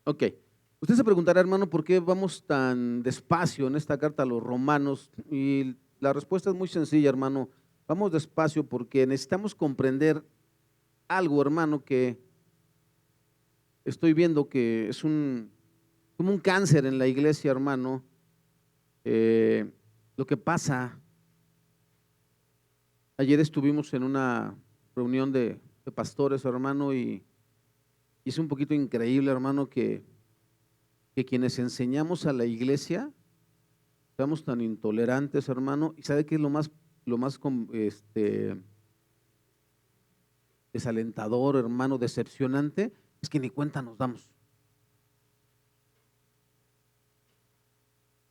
Ok. Usted se preguntará, hermano, ¿por qué vamos tan despacio en esta carta a los romanos? Y la respuesta es muy sencilla, hermano. Vamos despacio porque necesitamos comprender algo, hermano, que estoy viendo que es como un cáncer en la iglesia, hermano. Eh, lo que pasa, ayer estuvimos en una reunión de pastores, hermano, y es un poquito increíble, hermano, que quienes enseñamos a la iglesia seamos tan intolerantes, hermano. ¿Y sabe qué es lo más desalentador, hermano, decepcionante? Es que ni cuenta nos damos.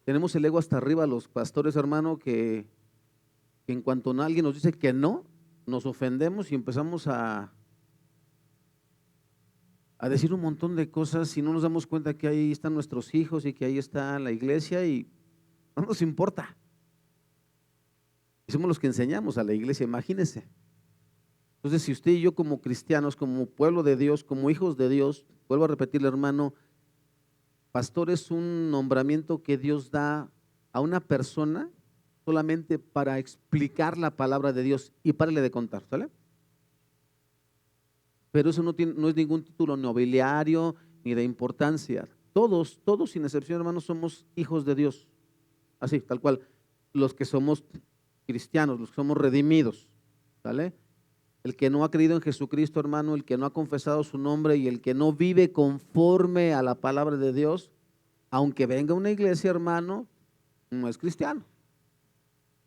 Tenemos el ego hasta arriba los pastores, hermano, que en cuanto alguien nos dice que no, nos ofendemos y empezamos a decir un montón de cosas y no nos damos cuenta que ahí están nuestros hijos y que ahí está la iglesia y no nos importa. Y somos los que enseñamos a la iglesia, imagínense. Entonces, si usted y yo como cristianos, como pueblo de Dios, como hijos de Dios, vuelvo a repetirle, hermano, pastor es un nombramiento que Dios da a una persona solamente para explicar la palabra de Dios y párele de contar, ¿sale? Pero eso no es ningún título nobiliario ni de importancia. Todos sin excepción, hermanos, somos hijos de Dios. Así, tal cual. Los que somos cristianos, los que somos redimidos, ¿sale? El que no ha creído en Jesucristo, hermano, el que no ha confesado su nombre y el que no vive conforme a la palabra de Dios, aunque venga a una iglesia, hermano, no es cristiano.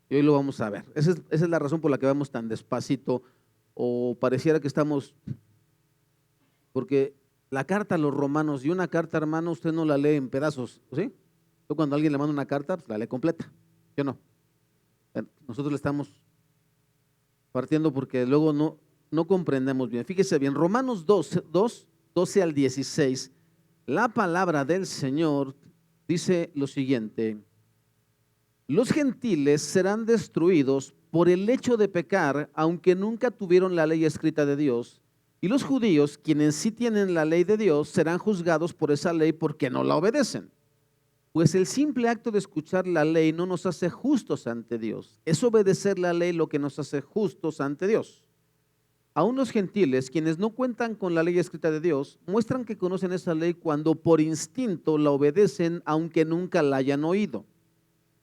Y hoy lo vamos a ver. Esa es la razón por la que vamos tan despacito o pareciera que estamos, porque la carta a los romanos y una carta, hermano, usted no la lee en pedazos, ¿sí? Yo cuando alguien le manda una carta, pues la lee completa, ¿sí o no? Nosotros le estamos partiendo porque luego no comprendemos bien. Fíjese bien, Romanos 12 al 16, la palabra del Señor dice lo siguiente: los gentiles serán destruidos por el hecho de pecar, aunque nunca tuvieron la ley escrita de Dios, y los judíos, quienes sí tienen la ley de Dios, serán juzgados por esa ley porque no la obedecen. Pues el simple acto de escuchar la ley no nos hace justos ante Dios. Es obedecer la ley lo que nos hace justos ante Dios. Aún los gentiles, quienes no cuentan con la ley escrita de Dios, muestran que conocen esa ley cuando por instinto la obedecen, aunque nunca la hayan oído.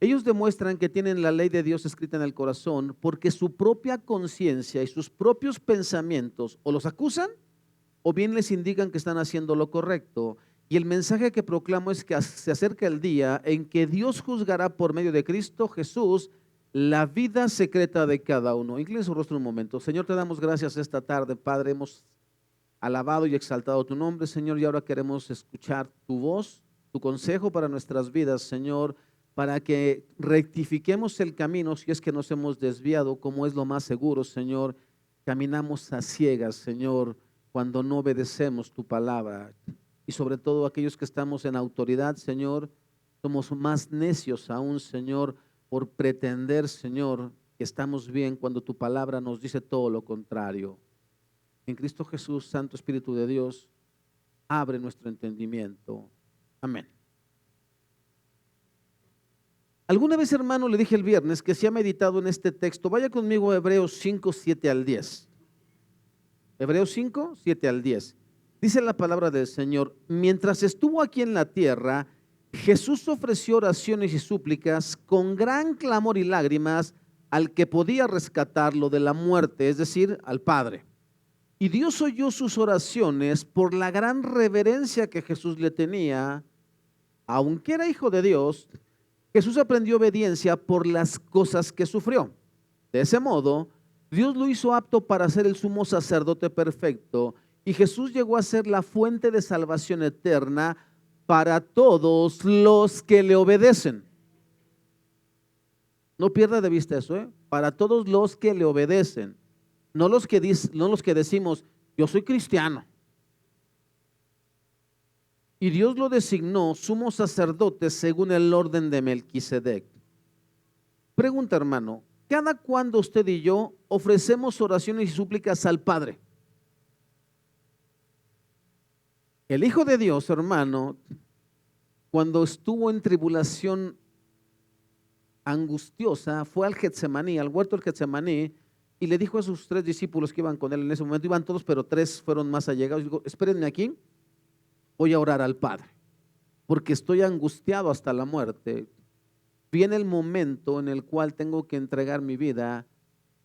Ellos demuestran que tienen la ley de Dios escrita en el corazón porque su propia conciencia y sus propios pensamientos o los acusan o bien les indican que están haciendo lo correcto. Y el mensaje que proclamo es que se acerca el día en que Dios juzgará por medio de Cristo Jesús la vida secreta de cada uno. Incline su rostro un momento. Señor, te damos gracias esta tarde, Padre. Hemos alabado y exaltado tu nombre, Señor, y ahora queremos escuchar tu voz, tu consejo para nuestras vidas, Señor, para que rectifiquemos el camino si es que nos hemos desviado, como es lo más seguro, Señor. Caminamos a ciegas, Señor, cuando no obedecemos tu palabra. Y sobre todo aquellos que estamos en autoridad, Señor, somos más necios aún, Señor, por pretender, Señor, que estamos bien cuando tu palabra nos dice todo lo contrario. En Cristo Jesús, Santo Espíritu de Dios, abre nuestro entendimiento. Amén. Alguna vez, hermano, le dije el viernes que si ha meditado en este texto, vaya conmigo a Hebreos 5, 7 al 10. Hebreos 5, 7 al 10. Dice la palabra del Señor: mientras estuvo aquí en la tierra, Jesús ofreció oraciones y súplicas con gran clamor y lágrimas al que podía rescatarlo de la muerte, es decir, al Padre. Y Dios oyó sus oraciones por la gran reverencia que Jesús le tenía. Aunque era hijo de Dios, Jesús aprendió obediencia por las cosas que sufrió. De ese modo, Dios lo hizo apto para ser el sumo sacerdote perfecto, y Jesús llegó a ser la fuente de salvación eterna para todos los que le obedecen. No pierda de vista eso, ¿eh? Para todos los que le obedecen. No los que decimos, yo soy cristiano. Y Dios lo designó sumo sacerdote según el orden de Melquisedec. Pregunta, hermano, ¿cada cuándo usted y yo ofrecemos oraciones y súplicas al Padre? El Hijo de Dios, hermano, cuando estuvo en tribulación angustiosa, fue al Getsemaní, al huerto del Getsemaní, y le dijo a sus 3 discípulos que iban con él en ese momento, iban todos, pero 3 fueron más allegados, digo, espérenme aquí, voy a orar al Padre, porque estoy angustiado hasta la muerte. Viene el momento en el cual tengo que entregar mi vida,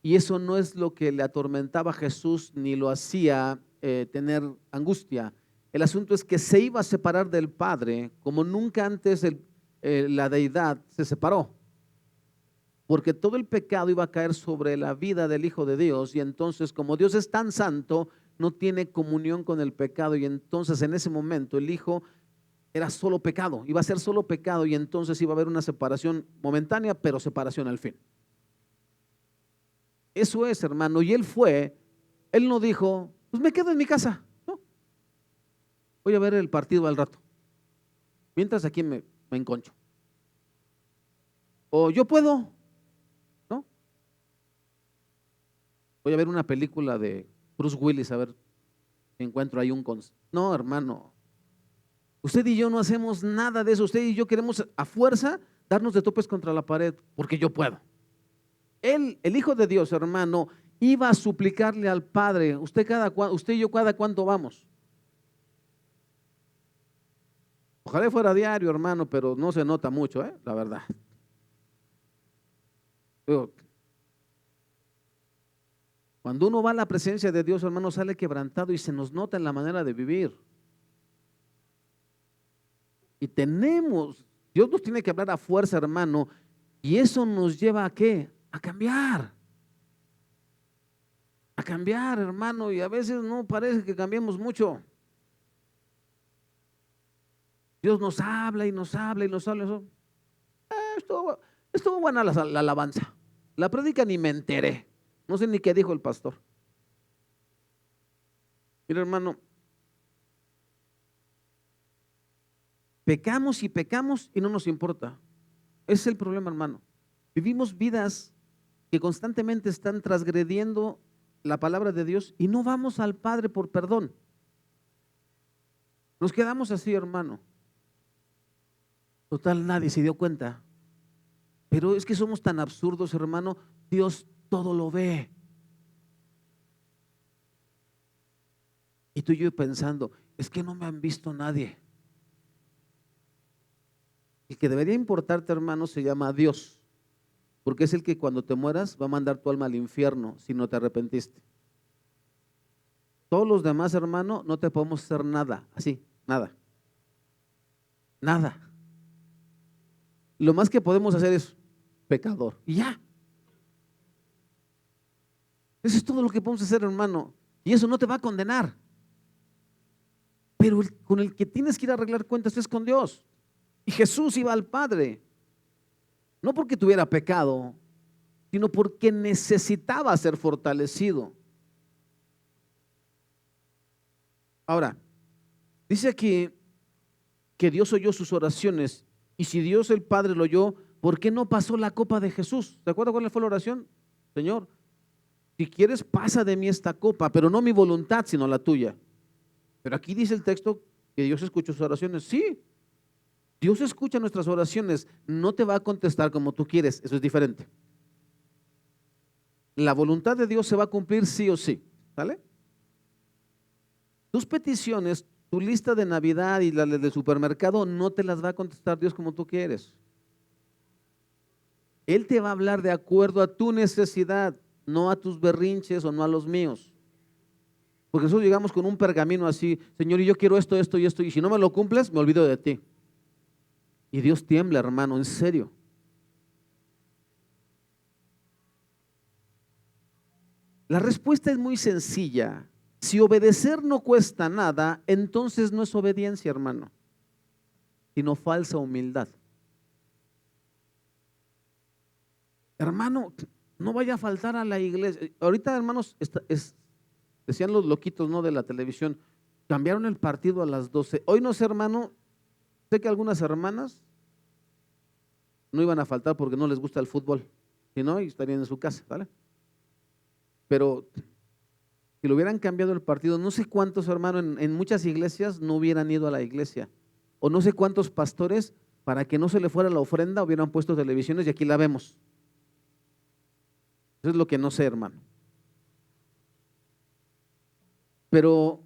y eso no es lo que le atormentaba a Jesús, ni lo hacía tener angustia. El asunto es que se iba a separar del Padre, como nunca antes la deidad se separó, porque todo el pecado iba a caer sobre la vida del Hijo de Dios, y entonces como Dios es tan santo, no tiene comunión con el pecado, y entonces en ese momento el Hijo era solo pecado, iba a ser solo pecado, y entonces iba a haber una separación momentánea, pero separación al fin. Eso es, hermano, y él no dijo, pues me quedo en mi casa, no, voy a ver el partido al rato, mientras aquí me enconcho. O yo puedo, ¿no? Voy a ver una película de Bruce Willis, a ver si encuentro ahí No, hermano, usted y yo no hacemos nada de eso. Usted y yo queremos a fuerza darnos de topes contra la pared, porque yo puedo. El Hijo de Dios, hermano, iba a suplicarle al Padre. Usted y yo cada cuánto vamos. Ojalá fuera diario, hermano, pero no se nota mucho, la verdad. Pero cuando uno va a la presencia de Dios, hermano, sale quebrantado y se nos nota en la manera de vivir. Y Dios nos tiene que hablar a fuerza, hermano, y eso nos lleva ¿a qué? A cambiar. A cambiar, hermano, y a veces no parece que cambiemos mucho. Dios nos habla y nos habla y nos habla. Estuvo buena la alabanza. La predica ni me enteré. No sé ni qué dijo el pastor. Mira, hermano, pecamos y no nos importa. Ese es el problema, hermano. Vivimos vidas que constantemente están transgrediendo la palabra de Dios y no vamos al Padre por perdón. Nos quedamos así, hermano. Total, nadie se dio cuenta. Pero es que somos tan absurdos, hermano. Dios todo lo ve. Y tú y yo pensando, es que no me han visto nadie. El que debería importarte, hermano, se llama Dios, porque es el que cuando te mueras va a mandar tu alma al infierno si no te arrepentiste. Todos los demás, hermano, no te podemos hacer nada, así, nada. Nada. Lo más que podemos hacer es pecador y ya. Eso es todo lo que podemos hacer, hermano, y eso no te va a condenar. Pero con el que tienes que ir a arreglar cuentas es con Dios. Y Jesús iba al Padre, no porque tuviera pecado, sino porque necesitaba ser fortalecido. Ahora, dice aquí que Dios oyó sus oraciones, y si Dios el Padre lo oyó, ¿por qué no pasó la copa de Jesús? ¿De acuerdo cuál fue la oración? Señor, si quieres pasa de mí esta copa, pero no mi voluntad, sino la tuya. Pero aquí dice el texto que Dios escuchó sus oraciones. Sí, Dios escucha nuestras oraciones, no te va a contestar como tú quieres, eso es diferente. La voluntad de Dios se va a cumplir sí o sí, ¿sale? Tus peticiones, tu lista de Navidad y la de supermercado no te las va a contestar Dios como tú quieres. Él te va a hablar de acuerdo a tu necesidad, no a tus berrinches o no a los míos. Porque nosotros llegamos con un pergamino así, Señor, y yo quiero esto, esto y esto, y si no me lo cumples, me olvido de ti. Y Dios tiembla, hermano, en serio. La respuesta es muy sencilla. Si obedecer no cuesta nada, entonces no es obediencia, hermano, sino falsa humildad. Hermano, no vaya a faltar a la iglesia. Ahorita, hermanos, decían los loquitos, ¿no?, de la televisión, cambiaron el partido a las 12. Hoy no sé, hermano, sé que algunas hermanas no iban a faltar porque no les gusta el fútbol, si no, estarían en su casa, ¿vale? Pero Si le hubieran cambiado el partido, no sé cuántos, hermano, en muchas iglesias no hubieran ido a la iglesia. O no sé cuántos pastores, para que no se le fuera la ofrenda, hubieran puesto televisiones y aquí la vemos. Eso es lo que no sé, hermano. Pero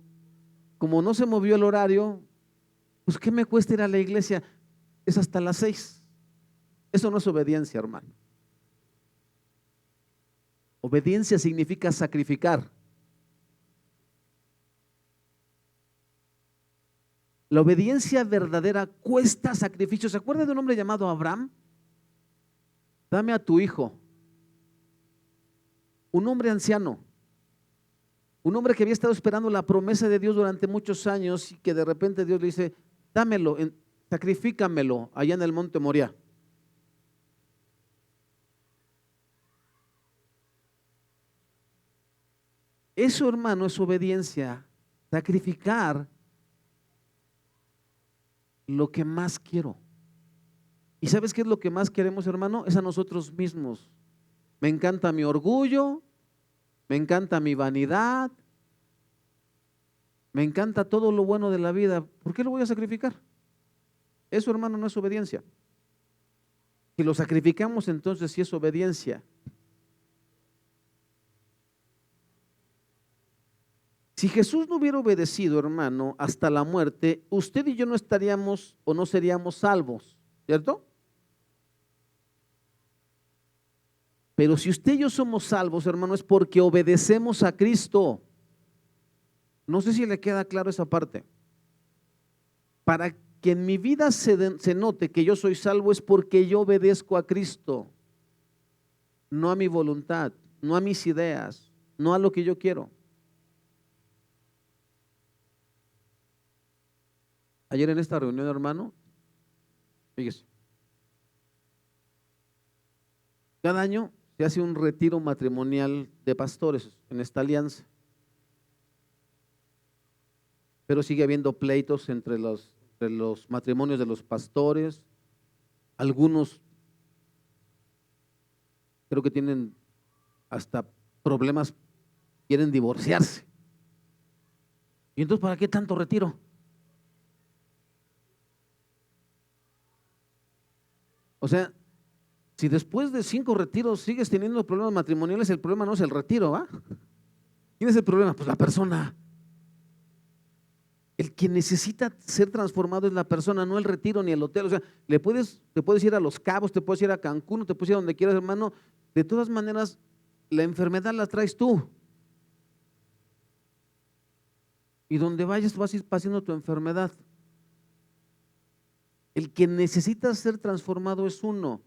como no se movió el horario, pues ¿qué me cuesta ir a la iglesia? Es hasta las 6. Eso no es obediencia, hermano. Obediencia significa sacrificar. La obediencia verdadera cuesta sacrificio. ¿Se acuerda de un hombre llamado Abraham? Dame a tu hijo. Un hombre anciano. Un hombre que había estado esperando la promesa de Dios durante muchos años y que de repente Dios le dice, dámelo, sacrifícamelo allá en el monte Moriah. Eso, hermano, es obediencia. Sacrificar lo que más quiero. ¿Y sabes qué es lo que más queremos, hermano? Es a nosotros mismos. Me encanta mi orgullo, me encanta mi vanidad, me encanta todo lo bueno de la vida. ¿Por qué lo voy a sacrificar? Eso, hermano, no es obediencia. Si lo sacrificamos, entonces sí es obediencia. Si Jesús no hubiera obedecido, hermano, hasta la muerte, usted y yo no estaríamos o no seríamos salvos, ¿cierto? Pero si usted y yo somos salvos, hermano, es porque obedecemos a Cristo. No sé si le queda claro esa parte. Para que en mi vida se note que yo soy salvo es porque yo obedezco a Cristo, no a mi voluntad, no a mis ideas, no a lo que yo quiero. Ayer en esta reunión, hermano, fíjese, cada año se hace un retiro matrimonial de pastores en esta alianza, pero sigue habiendo pleitos entre los matrimonios de los pastores. Algunos creo que tienen hasta problemas, quieren divorciarse. ¿Y entonces para qué tanto retiro? O sea, si después de 5 retiros sigues teniendo problemas matrimoniales, el problema no es el retiro, ¿va? ¿Quién es el problema? Pues la persona. El que necesita ser transformado es la persona, no el retiro ni el hotel. O sea, te puedes ir a Los Cabos, te puedes ir a Cancún, te puedes ir a donde quieras, hermano. De todas maneras, la enfermedad la traes tú. Y donde vayas vas a ir pasando tu enfermedad. El que necesita ser transformado es uno.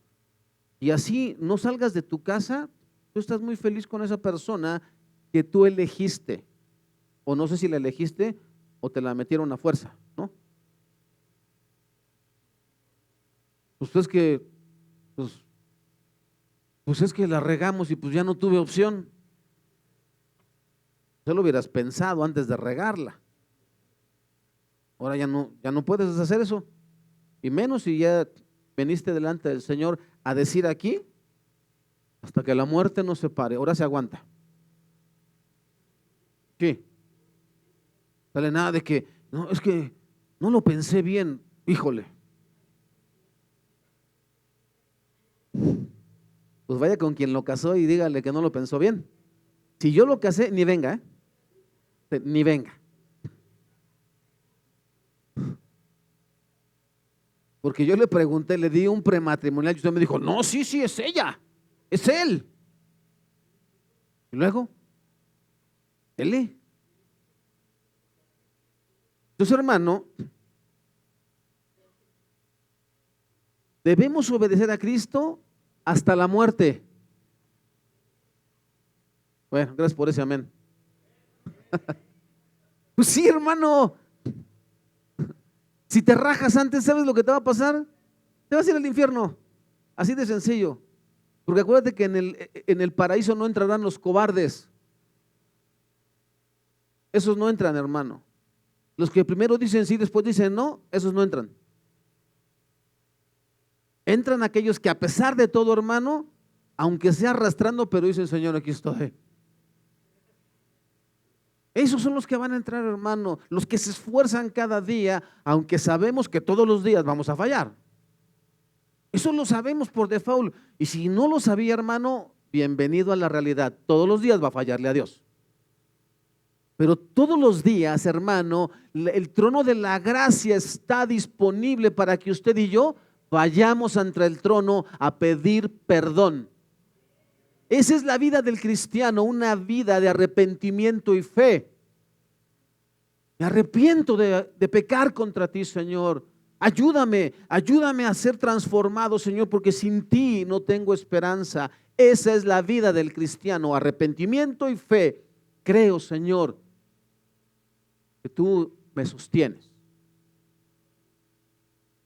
Y así no salgas de tu casa, tú estás muy feliz con esa persona que tú elegiste. O no sé si la elegiste o te la metieron a fuerza, ¿no? Pues es que, pues es que la regamos y pues ya no tuve opción. Ya lo hubieras pensado antes de regarla. Ahora ya no puedes hacer eso. Y menos si ya veniste delante del Señor a decir aquí, hasta que la muerte nos separe. Ahora se aguanta. Sí. Dale nada de que, no, es que no lo pensé bien, híjole. Pues vaya con quien lo casó y dígale que no lo pensó bien. Si yo lo casé, ni venga, ni venga. Porque yo le pregunté, le di un prematrimonial y usted me dijo, no, sí, es ella, es él. Y luego, él. Entonces, hermano, debemos obedecer a Cristo hasta la muerte. Bueno, gracias por ese amén. Pues sí, hermano. Si te rajas antes, ¿sabes lo que te va a pasar? Te vas a ir al infierno. Así de sencillo. Porque acuérdate que en el paraíso no entrarán los cobardes. Esos no entran, hermano. Los que primero dicen sí, después dicen no, esos no entran. Entran aquellos que a pesar de todo, hermano, aunque sea arrastrando, pero dicen, Señor, aquí estoy. Esos son los que van a entrar, hermano, los que se esfuerzan cada día, aunque sabemos que todos los días vamos a fallar. Eso lo sabemos por default. Y si no lo sabía, hermano, bienvenido a la realidad. Todos los días va a fallarle a Dios. Pero todos los días, hermano, el trono de la gracia está disponible para que usted y yo vayamos ante el trono a pedir perdón. Esa es la vida del cristiano, una vida de arrepentimiento y fe. Me arrepiento de pecar contra ti, Señor. Ayúdame a ser transformado, Señor, porque sin ti no tengo esperanza. Esa es la vida del cristiano, arrepentimiento y fe. Creo, Señor, que tú me sostienes.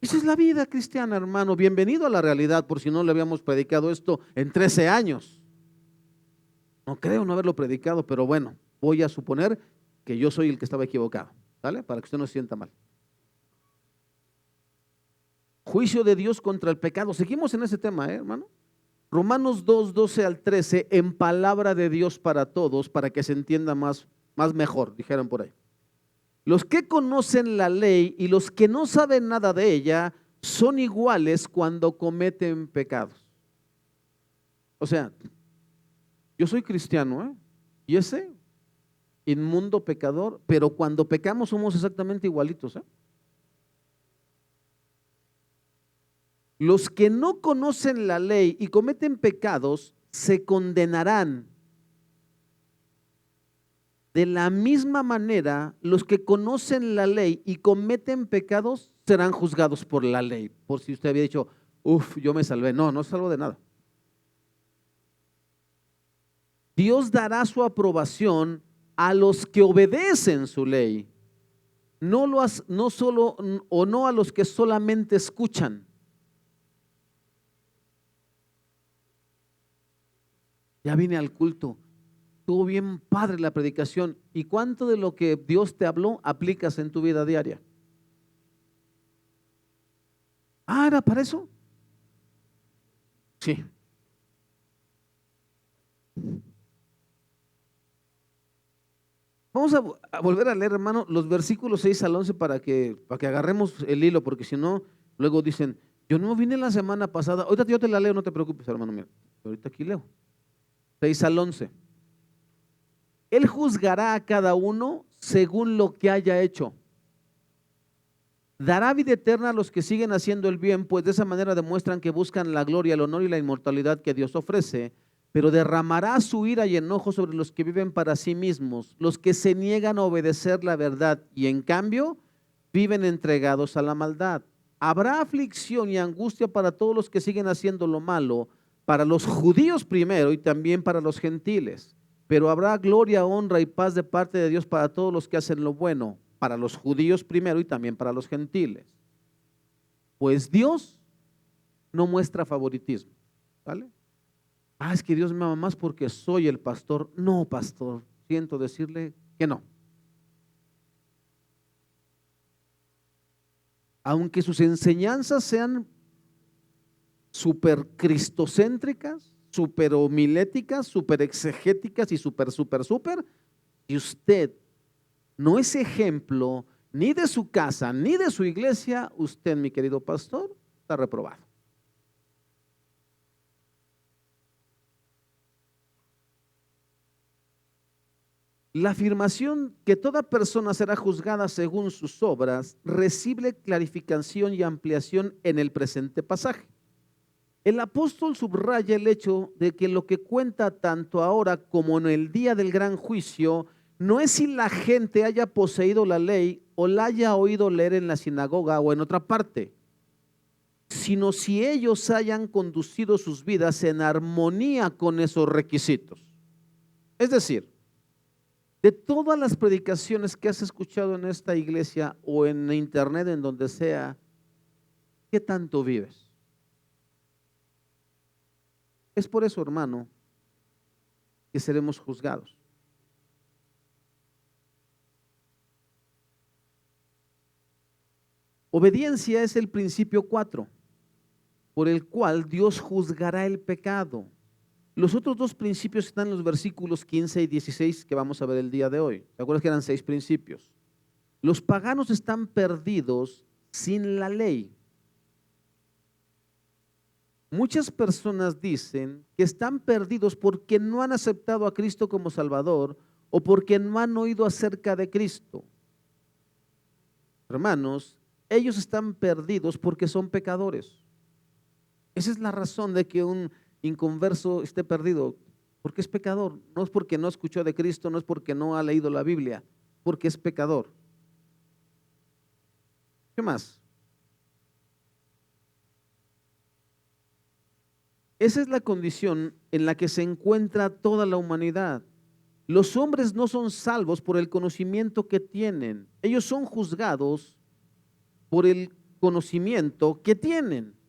Esa es la vida cristiana, hermano. Bienvenido a la realidad, por si no le habíamos predicado esto en 13 años. No creo no haberlo predicado, pero bueno, voy a suponer que yo soy el que estaba equivocado, ¿vale? Para que usted no se sienta mal. Juicio de Dios contra el pecado. Seguimos en ese tema, hermano. Romanos 2, 12 al 13, en palabra de Dios para todos, para que se entienda más mejor, dijeron por ahí. Los que conocen la ley y los que no saben nada de ella son iguales cuando cometen pecados. O sea, yo soy cristiano, y ese inmundo pecador, pero cuando pecamos somos exactamente igualitos, Los que no conocen la ley y cometen pecados se condenarán. De la misma manera, los que conocen la ley y cometen pecados serán juzgados por la ley. Por si usted había dicho, yo me salvé. No, no salvo de nada. Dios dará su aprobación a los que obedecen su ley, no a los que solamente escuchan. Ya vine al culto, estuvo bien padre la predicación. ¿Y cuánto de lo que Dios te habló aplicas en tu vida diaria? ¿Era para eso? Sí. Vamos a volver a leer, hermano, los versículos 6 al 11 para que agarremos el hilo, porque si no, luego dicen, yo no vine la semana pasada. Ahorita yo te la leo, no te preocupes, hermano mío. Ahorita aquí leo. 6 al 11. Él juzgará a cada uno según lo que haya hecho. Dará vida eterna a los que siguen haciendo el bien, pues de esa manera demuestran que buscan la gloria, el honor y la inmortalidad que Dios ofrece, pero derramará su ira y enojo sobre los que viven para sí mismos, los que se niegan a obedecer la verdad y en cambio viven entregados a la maldad. Habrá aflicción y angustia para todos los que siguen haciendo lo malo, para los judíos primero y también para los gentiles, pero habrá gloria, honra y paz de parte de Dios para todos los que hacen lo bueno, para los judíos primero y también para los gentiles. Pues Dios no muestra favoritismo, ¿vale? Es que Dios me ama más porque soy el pastor. No, pastor, siento decirle que no. Aunque sus enseñanzas sean súper cristocéntricas, súper homiléticas, súper exegéticas y súper, y usted no es ejemplo ni de su casa ni de su iglesia, usted, mi querido pastor, está reprobado. La afirmación que toda persona será juzgada según sus obras recibe clarificación y ampliación en el presente pasaje. El apóstol subraya el hecho de que lo que cuenta tanto ahora como en el día del gran juicio no es si la gente haya poseído la ley o la haya oído leer en la sinagoga o en otra parte, sino si ellos hayan conducido sus vidas en armonía con esos requisitos. Es decir, de todas las predicaciones que has escuchado en esta iglesia o en internet, en donde sea, ¿qué tanto vives? Es por eso, hermano, que seremos juzgados. Obediencia es el principio 4, por el cual Dios juzgará el pecado. Los otros dos principios están en los versículos 15 y 16 que vamos a ver el día de hoy. ¿Te acuerdas que eran 6 principios? Los paganos están perdidos sin la ley. Muchas personas dicen que están perdidos porque no han aceptado a Cristo como Salvador o porque no han oído acerca de Cristo. Hermanos, ellos están perdidos porque son pecadores. Esa es la razón de que un inconverso esté perdido, porque es pecador. No es porque no escuchó de Cristo, no es porque no ha leído la Biblia, porque es pecador. ¿Qué más? Esa es la condición en la que se encuentra toda la humanidad. Los hombres no son salvos por el conocimiento que tienen. Ellos son juzgados por el conocimiento que tienen.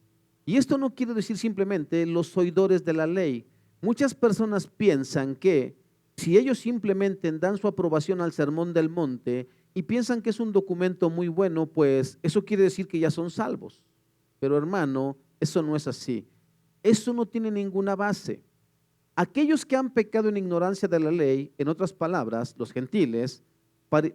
Y esto no quiere decir simplemente los oidores de la ley. Muchas personas piensan que si ellos simplemente dan su aprobación al Sermón del Monte y piensan que es un documento muy bueno, pues eso quiere decir que ya son salvos. Pero hermano, eso no es así. Eso no tiene ninguna base. Aquellos que han pecado en ignorancia de la ley, en otras palabras, los gentiles,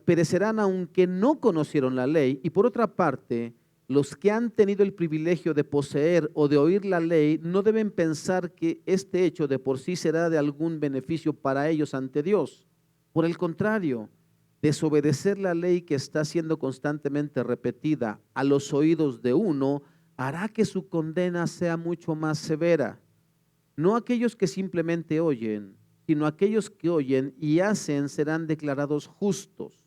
perecerán aunque no conocieron la ley. Y por otra parte, los que han tenido el privilegio de poseer o de oír la ley no deben pensar que este hecho de por sí será de algún beneficio para ellos ante Dios. Por el contrario, desobedecer la ley que está siendo constantemente repetida a los oídos de uno hará que su condena sea mucho más severa. No aquellos que simplemente oyen, sino aquellos que oyen y hacen serán declarados justos.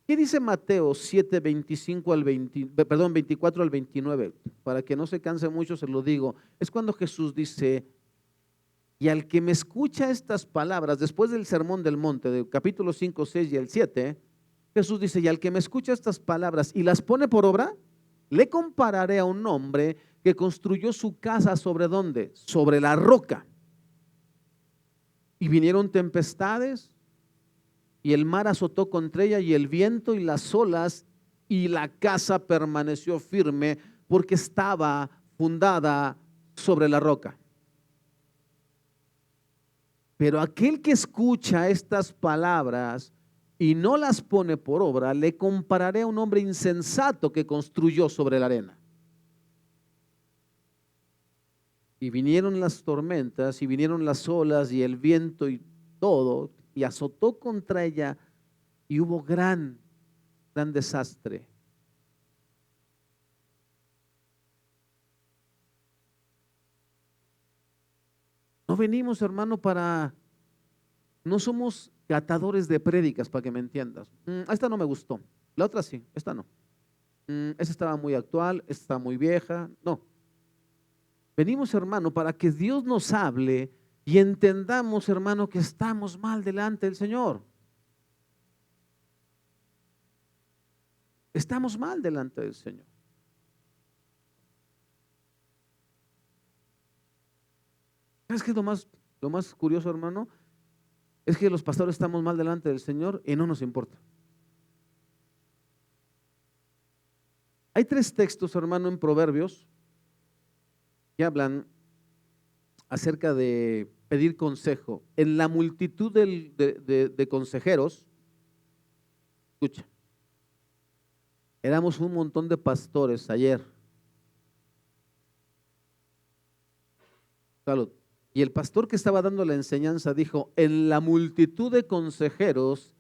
¿Qué dice Mateo 7, 25 al 24 al 29? Para que no se canse mucho, se lo digo. Es cuando Jesús dice, y al que me escucha estas palabras, después del sermón del monte, del capítulo 5, 6 y el 7, Jesús dice, y al que me escucha estas palabras y las pone por obra, le compararé a un hombre que construyó su casa ¿sobre dónde? Sobre la roca. Y vinieron tempestades, y el mar azotó contra ella, y el viento y las olas, y la casa permaneció firme, porque estaba fundada sobre la roca. Pero aquel que escucha estas palabras y no las pone por obra, le compararé a un hombre insensato que construyó sobre la arena. Y vinieron las tormentas, y vinieron las olas, y el viento, y todo, y azotó contra ella, y hubo gran desastre. No venimos, hermano, no somos catadores de prédicas, para que me entiendas. Esta no me gustó, la otra sí, esta no. Esta estaba muy actual, esta está muy vieja. No. Venimos, hermano, para que Dios nos hable y entendamos, hermano, que estamos mal delante del Señor. Estamos mal delante del Señor. ¿Sabes qué es lo más curioso, hermano? Es que los pastores estamos mal delante del Señor y no nos importa. Hay 3 textos, hermano, en Proverbios que hablan acerca de pedir consejo. En la multitud de consejeros, escucha, éramos un montón de pastores ayer. Salud. Y el pastor que estaba dando la enseñanza dijo, en la multitud de consejeros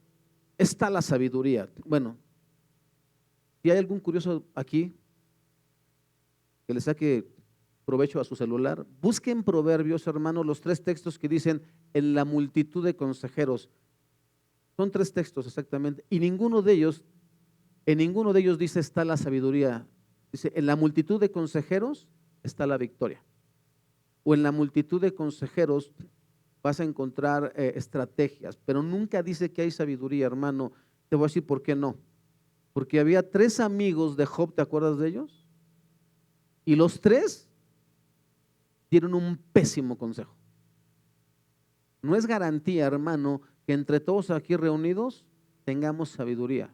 está la sabiduría. Bueno, si hay algún curioso aquí que le saque provecho a su celular, busquen Proverbios, hermano, los 3 textos que dicen en la multitud de consejeros. Son 3 textos exactamente, y en ninguno de ellos dice está la sabiduría. Dice, en la multitud de consejeros está la victoria. O en la multitud de consejeros vas a encontrar estrategias, pero nunca dice que hay sabiduría, hermano. Te voy a decir por qué no. Porque había 3 amigos de Job, ¿te acuerdas de ellos? Y los 3 dieron un pésimo consejo. No es garantía, hermano, que entre todos aquí reunidos tengamos sabiduría.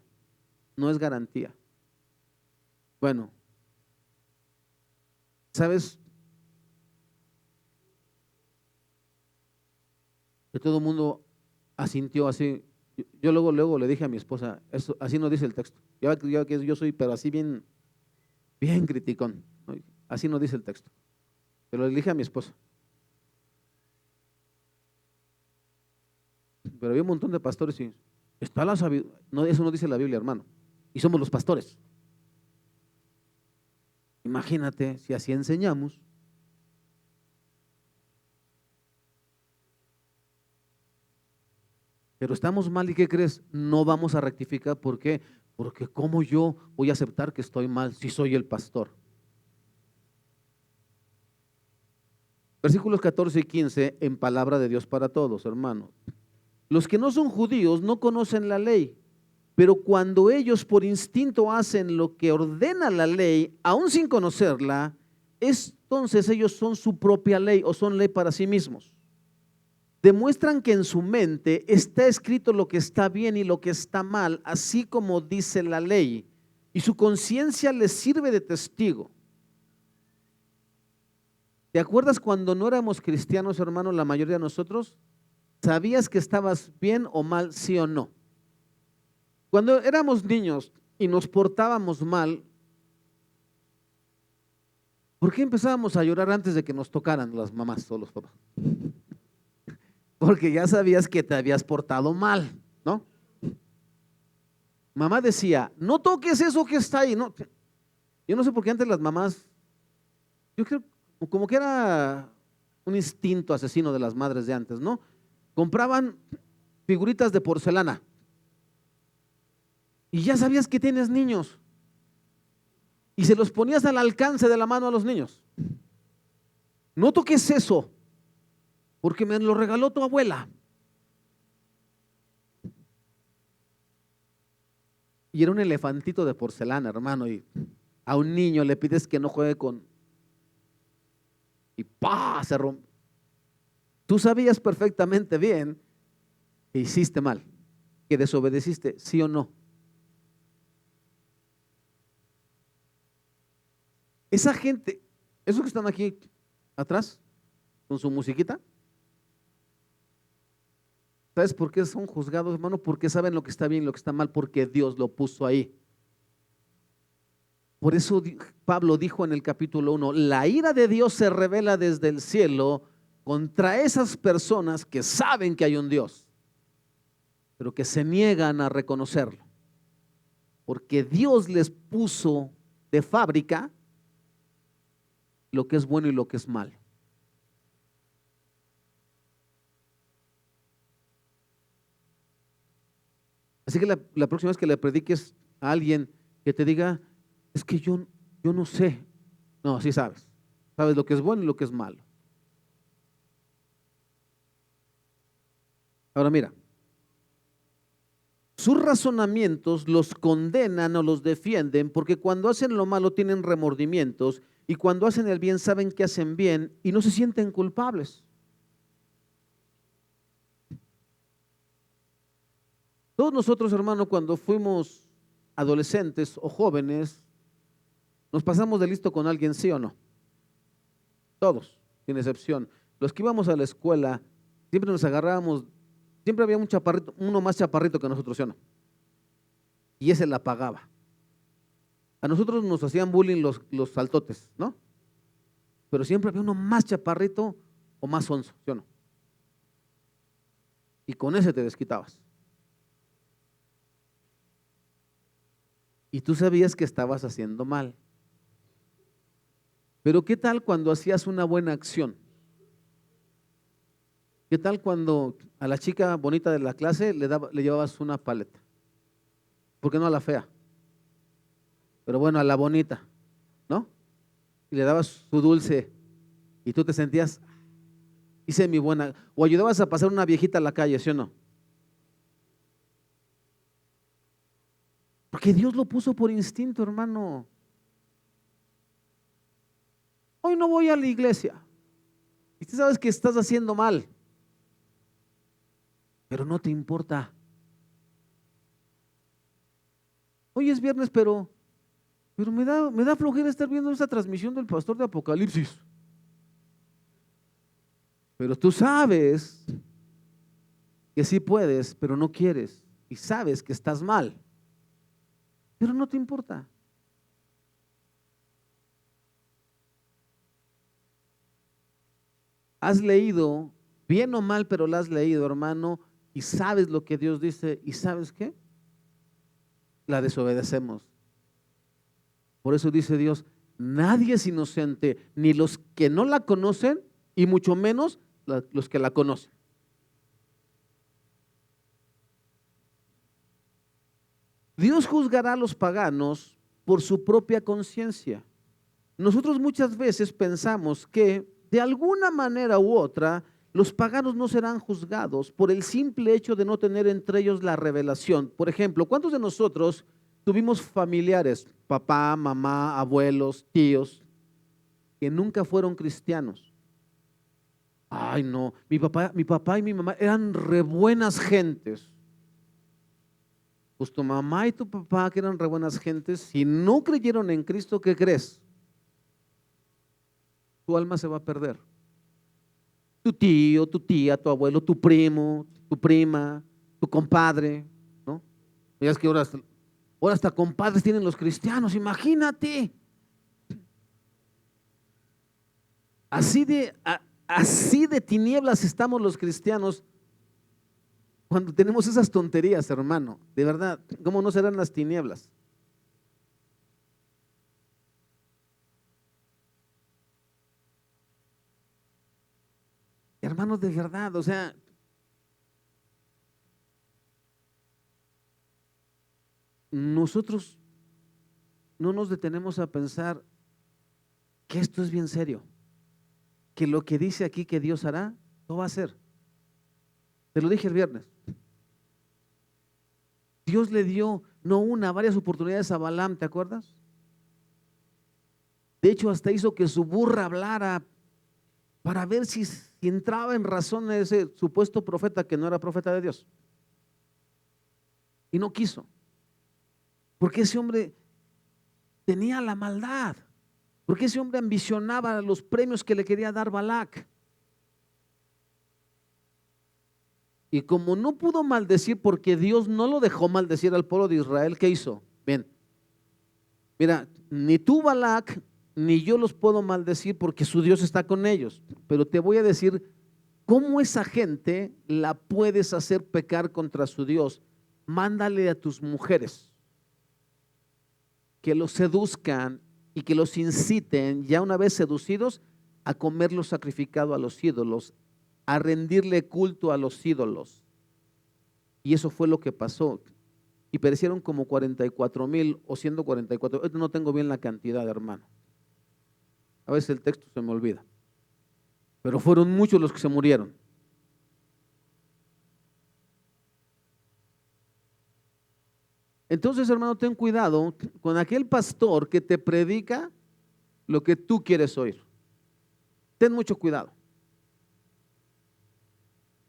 No es garantía. Bueno, ¿sabes? que todo el mundo asintió así. Yo luego le dije a mi esposa, eso, así no dice el texto. Ya que yo soy, pero así bien, bien criticón, ¿no? Así no dice el texto. Pero le dije a mi esposa. Pero había un montón de pastores y está la sabiduría. No, eso no dice la Biblia, hermano. Y somos los pastores. Imagínate si así enseñamos. Pero estamos mal, ¿y qué crees? No vamos a rectificar. ¿Por qué? Porque ¿cómo yo voy a aceptar que estoy mal si soy el pastor? Versículos 14 y 15 en palabra de Dios para todos, hermanos. Los que no son judíos no conocen la ley, pero cuando ellos por instinto hacen lo que ordena la ley, aún sin conocerla, entonces ellos son su propia ley o son ley para sí mismos. Demuestran que en su mente está escrito lo que está bien y lo que está mal, así como dice la ley, y su conciencia les sirve de testigo. ¿Te acuerdas cuando no éramos cristianos, hermano, la mayoría de nosotros? ¿Sabías que estabas bien o mal, sí o no? Cuando éramos niños y nos portábamos mal, ¿por qué empezábamos a llorar antes de que nos tocaran las mamás o los papás? Porque ya sabías que te habías portado mal, ¿no? Mamá decía, no toques eso que está ahí, ¿no? Yo no sé por qué antes las mamás, yo creo como que era un instinto asesino de las madres de antes, ¿no? Compraban figuritas de porcelana y ya sabías que tienes niños y se los ponías al alcance de la mano a los niños. No toques eso, porque me lo regaló tu abuela. Y era un elefantito de porcelana, hermano, y a un niño le pides que no juegue con... Y ¡pah! Se rompe. Tú sabías perfectamente bien que hiciste mal, que desobedeciste, sí o no. Esa gente, esos que están aquí atrás, con su musiquita, ¿sabes por qué son juzgados, hermano? Porque saben lo que está bien y lo que está mal, porque Dios lo puso ahí. Por eso Pablo dijo en el capítulo 1, la ira de Dios se revela desde el cielo contra esas personas que saben que hay un Dios, pero que se niegan a reconocerlo. Porque Dios les puso de fábrica lo que es bueno y lo que es malo. Así que la próxima vez que le prediques a alguien que te diga, es que yo no sé. No, sí sabes. Sabes lo que es bueno y lo que es malo. Ahora mira, sus razonamientos los condenan o los defienden porque cuando hacen lo malo tienen remordimientos y cuando hacen el bien saben que hacen bien y no se sienten culpables. Todos nosotros, hermano, cuando fuimos adolescentes o jóvenes, nos pasamos de listo con alguien, ¿sí o no? Todos, sin excepción. Los que íbamos a la escuela, siempre nos agarrábamos, siempre había un chaparrito, uno más chaparrito que nosotros, ¿sí o no? Y ese la pagaba. A nosotros nos hacían bullying los saltotes, ¿no? Pero siempre había uno más chaparrito o más sonso, ¿sí o no? Y con ese te desquitabas. Y tú sabías que estabas haciendo mal. Pero ¿qué tal cuando hacías una buena acción? ¿Qué tal cuando a la chica bonita de la clase le llevabas una paleta? ¿Por qué no a la fea? Pero bueno, a la bonita, ¿no? Y le dabas su dulce y tú te sentías, hice mi buena, o ayudabas a pasar una viejita a la calle, ¿sí o no? Porque Dios lo puso por instinto, hermano. Hoy no voy a la iglesia. Y tú sabes que estás haciendo mal, pero no te importa. Hoy es viernes, pero me da flojera estar viendo esta transmisión del pastor de Apocalipsis. Pero tú sabes que sí puedes, pero no quieres, y sabes que estás mal, pero no te importa. Has leído, bien o mal, pero la has leído, hermano, y sabes lo que Dios dice, y ¿sabes qué? La desobedecemos. Por eso dice Dios, nadie es inocente, ni los que no la conocen, y mucho menos los que la conocen. Dios juzgará a los paganos por su propia conciencia. Nosotros muchas veces pensamos que de alguna manera u otra los paganos no serán juzgados por el simple hecho de no tener entre ellos la revelación. Por ejemplo, ¿cuántos de nosotros tuvimos familiares, papá, mamá, abuelos, tíos, que nunca fueron cristianos? Ay, no, mi papá y mi mamá eran re buenas gentes. Pues tu mamá y tu papá, que eran re buenas gentes, si no creyeron en Cristo, ¿qué crees? Tu alma se va a perder. Tu tío, tu tía, tu abuelo, tu primo, tu prima, tu compadre, ¿no? Ya es que ahora hasta compadres tienen los cristianos, imagínate. Así de, así de tinieblas estamos los cristianos cuando tenemos esas tonterías, hermano. De verdad, ¿cómo no serán las tinieblas? Hermanos, de verdad, o sea, nosotros no nos detenemos a pensar que esto es bien serio, que lo que dice aquí que Dios hará, lo va a hacer. Te lo dije el viernes. Dios le dio no una, varias oportunidades a Balaam, ¿te acuerdas? De hecho, hasta hizo que su burra hablara para ver si entraba en razón ese supuesto profeta que no era profeta de Dios. Y no quiso, porque ese hombre tenía la maldad, porque ese hombre ambicionaba los premios que le quería dar Balac. Y como no pudo maldecir porque Dios no lo dejó maldecir al pueblo de Israel, ¿qué hizo? Bien, mira, ni tú Balac ni yo los puedo maldecir porque su Dios está con ellos, pero te voy a decir cómo esa gente la puedes hacer pecar contra su Dios. Mándale a tus mujeres que los seduzcan y que los inciten, ya una vez seducidos, a comer lo sacrificado a los ídolos, a rendirle culto a los ídolos. Y eso fue lo que pasó. Y perecieron como 44,000 o 144. No tengo bien la cantidad, hermano. A veces el texto se me olvida. Pero fueron muchos los que se murieron. Entonces, hermano, ten cuidado con aquel pastor que te predica lo que tú quieres oír. Ten mucho cuidado.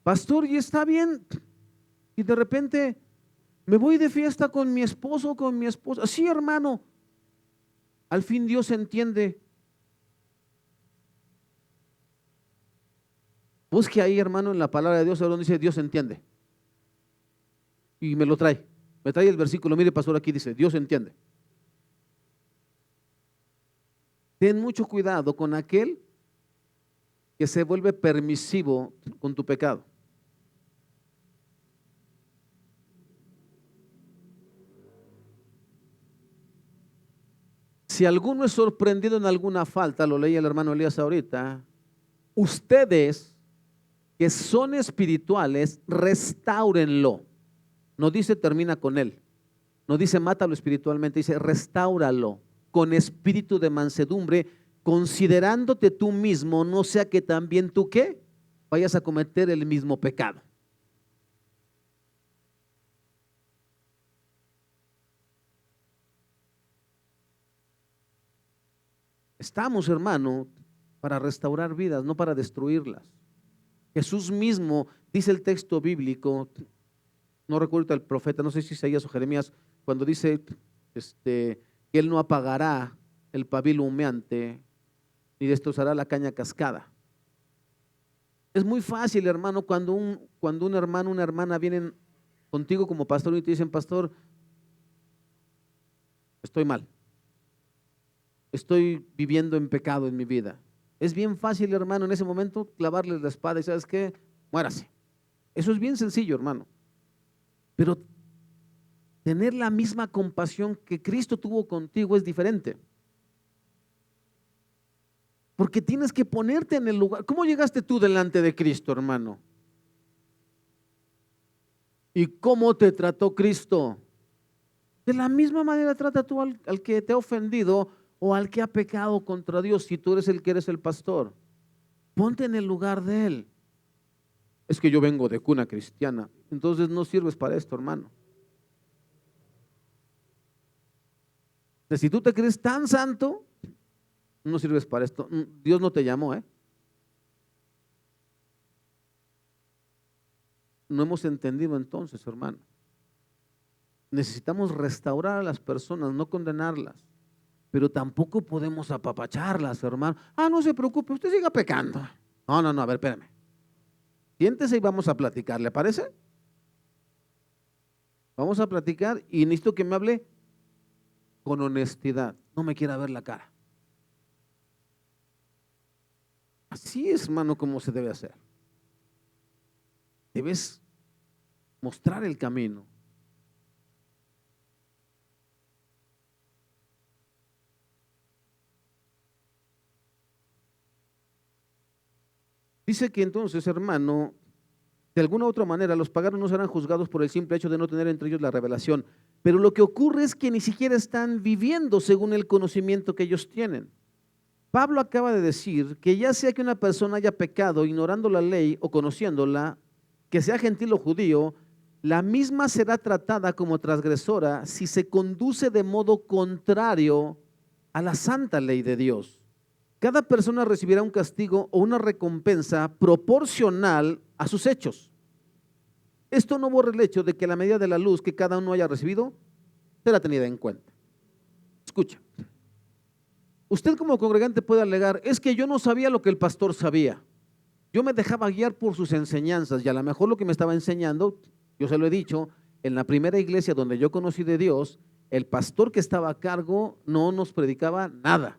Pastor, y está bien. Y de repente me voy de fiesta con mi esposo o con mi esposa. Sí, hermano. Al fin Dios entiende. Busque ahí, hermano, en la palabra de Dios, donde dice Dios entiende. Y me lo trae. Me trae el versículo. Mire, pastor, aquí dice, Dios entiende. Ten mucho cuidado con aquel que se vuelve permisivo con tu pecado. Si alguno es sorprendido en alguna falta, lo leía el hermano Elías ahorita, ustedes que son espirituales, restáurenlo. No dice termina con él, no dice mátalo espiritualmente, dice restáuralo con espíritu de mansedumbre, considerándote tú mismo, no sea que también tú qué vayas a cometer el mismo pecado. Estamos, hermano, para restaurar vidas, no para destruirlas. Jesús mismo, dice el texto bíblico, no recuerdo el profeta, no sé si Isaías o Jeremías, cuando dice que él no apagará el pabilo humeante ni destrozará la caña cascada. Es muy fácil, hermano, cuando un hermano, una hermana vienen contigo como pastor y te dicen, pastor, estoy mal, estoy viviendo en pecado en mi vida. Es bien fácil, hermano, en ese momento clavarles la espada y ¿sabes qué? Muérase. Eso es bien sencillo, hermano. Pero tener la misma compasión que Cristo tuvo contigo es diferente. Porque tienes que ponerte en el lugar. ¿Cómo llegaste tú delante de Cristo, hermano? ¿Y cómo te trató Cristo? De la misma manera trata tú al que te ha ofendido o al que ha pecado contra Dios, si tú eres el que eres el pastor. Ponte en el lugar de él. Es que yo vengo de cuna cristiana, entonces no sirves para esto, hermano. Si tú te crees tan santo, no sirves para esto. Dios no te llamó, ¿eh? No hemos entendido entonces, hermano. Necesitamos restaurar a las personas, no condenarlas, pero tampoco podemos apapacharlas, hermano. No se preocupe, usted siga pecando. No, a ver, espérame. Siéntese y vamos a platicar, ¿le parece? Vamos a platicar y necesito que me hable con honestidad, no me quiera ver la cara. Así es, hermano, como se debe hacer. Debes mostrar el camino. Dice que entonces, hermano, de alguna u otra manera los paganos no serán juzgados por el simple hecho de no tener entre ellos la revelación, pero lo que ocurre es que ni siquiera están viviendo según el conocimiento que ellos tienen. Pablo acaba de decir que ya sea que una persona haya pecado ignorando la ley o conociéndola, que sea gentil o judío, la misma será tratada como transgresora si se conduce de modo contrario a la santa ley de Dios. Cada persona recibirá un castigo o una recompensa proporcional a sus hechos. Esto no borra el hecho de que la medida de la luz que cada uno haya recibido será tenida en cuenta. Escucha, usted como congregante puede alegar, es que yo no sabía lo que el pastor sabía. Yo me dejaba guiar por sus enseñanzas y a lo mejor lo que me estaba enseñando, yo se lo he dicho, en la primera iglesia donde yo conocí de Dios, el pastor que estaba a cargo no nos predicaba nada.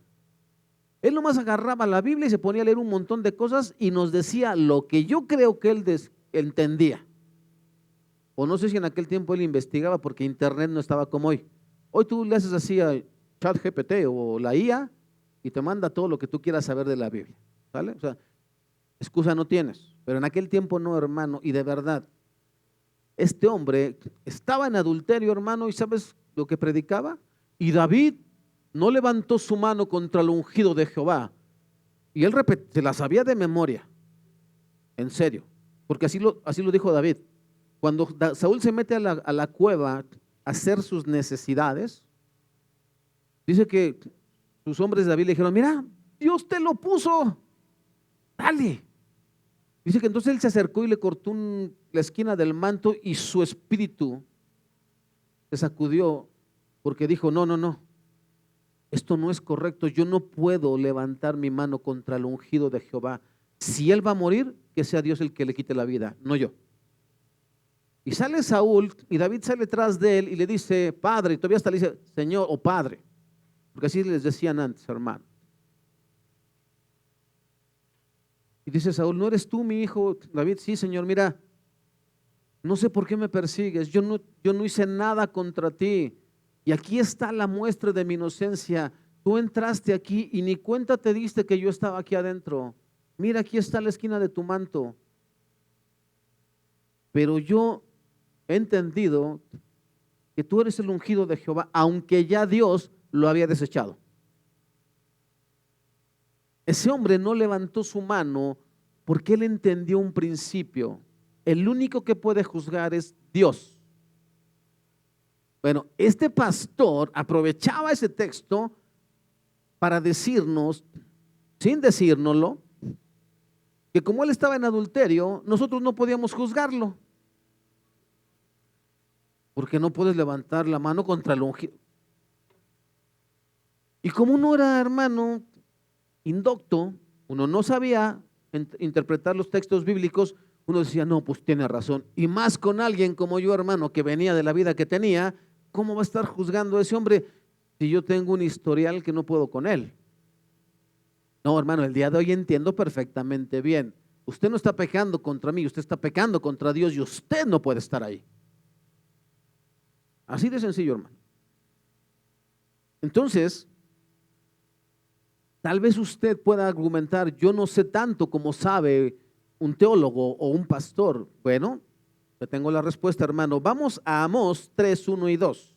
Él nomás agarraba la Biblia y se ponía a leer un montón de cosas y nos decía lo que yo creo que él entendía. O no sé si en aquel tiempo él investigaba porque internet no estaba como hoy. Hoy tú le haces así a ChatGPT o la IA y te manda todo lo que tú quieras saber de la Biblia. ¿Sale? O sea, excusa no tienes. Pero en aquel tiempo no, hermano. Y de verdad, este hombre estaba en adulterio, hermano, y ¿sabes lo que predicaba? Y David no levantó su mano contra el ungido de Jehová. Y él se la sabía de memoria. En serio. Porque así lo dijo David. Cuando Saúl se mete a la cueva a hacer sus necesidades, dice que sus hombres de David le dijeron, mira, Dios te lo puso, dale. Dice que entonces él se acercó y le cortó la esquina del manto y su espíritu se sacudió porque dijo, no, esto no es correcto, yo no puedo levantar mi mano contra el ungido de Jehová. Si él va a morir, que sea Dios el que le quite la vida, no yo. Y sale Saúl y David sale tras de él y le dice, padre, y todavía hasta le dice, señor o padre, porque así les decían antes, hermano. Y dice Saúl, ¿no eres tú mi hijo David? Sí, señor, mira, no sé por qué me persigues, yo no hice nada contra ti. Y aquí está la muestra de mi inocencia. Tú entraste aquí y ni cuenta te diste que yo estaba aquí adentro. Mira, aquí está la esquina de tu manto. Pero yo he entendido que tú eres el ungido de Jehová, aunque ya Dios lo había desechado. Ese hombre no levantó su mano porque él entendió un principio. El único que puede juzgar es Dios. Bueno, este pastor aprovechaba ese texto para decirnos, sin decírnoslo, que como él estaba en adulterio, nosotros no podíamos juzgarlo. Porque no puedes levantar la mano contra el ungido. Y como uno era, hermano, indocto, uno no sabía, interpretar los textos bíblicos, uno decía, no, pues tiene razón. Y más con alguien como yo, hermano, que venía de la vida que tenía, ¿cómo va a estar juzgando a ese hombre si yo tengo un historial que no puedo con él? No, hermano, el día de hoy entiendo perfectamente bien. Usted no está pecando contra mí, usted está pecando contra Dios y usted no puede estar ahí. Así de sencillo, hermano. Entonces, tal vez usted pueda argumentar, yo no sé tanto como sabe un teólogo o un pastor. Bueno, yo tengo la respuesta, hermano. Vamos a Amós 3, 1 y 2.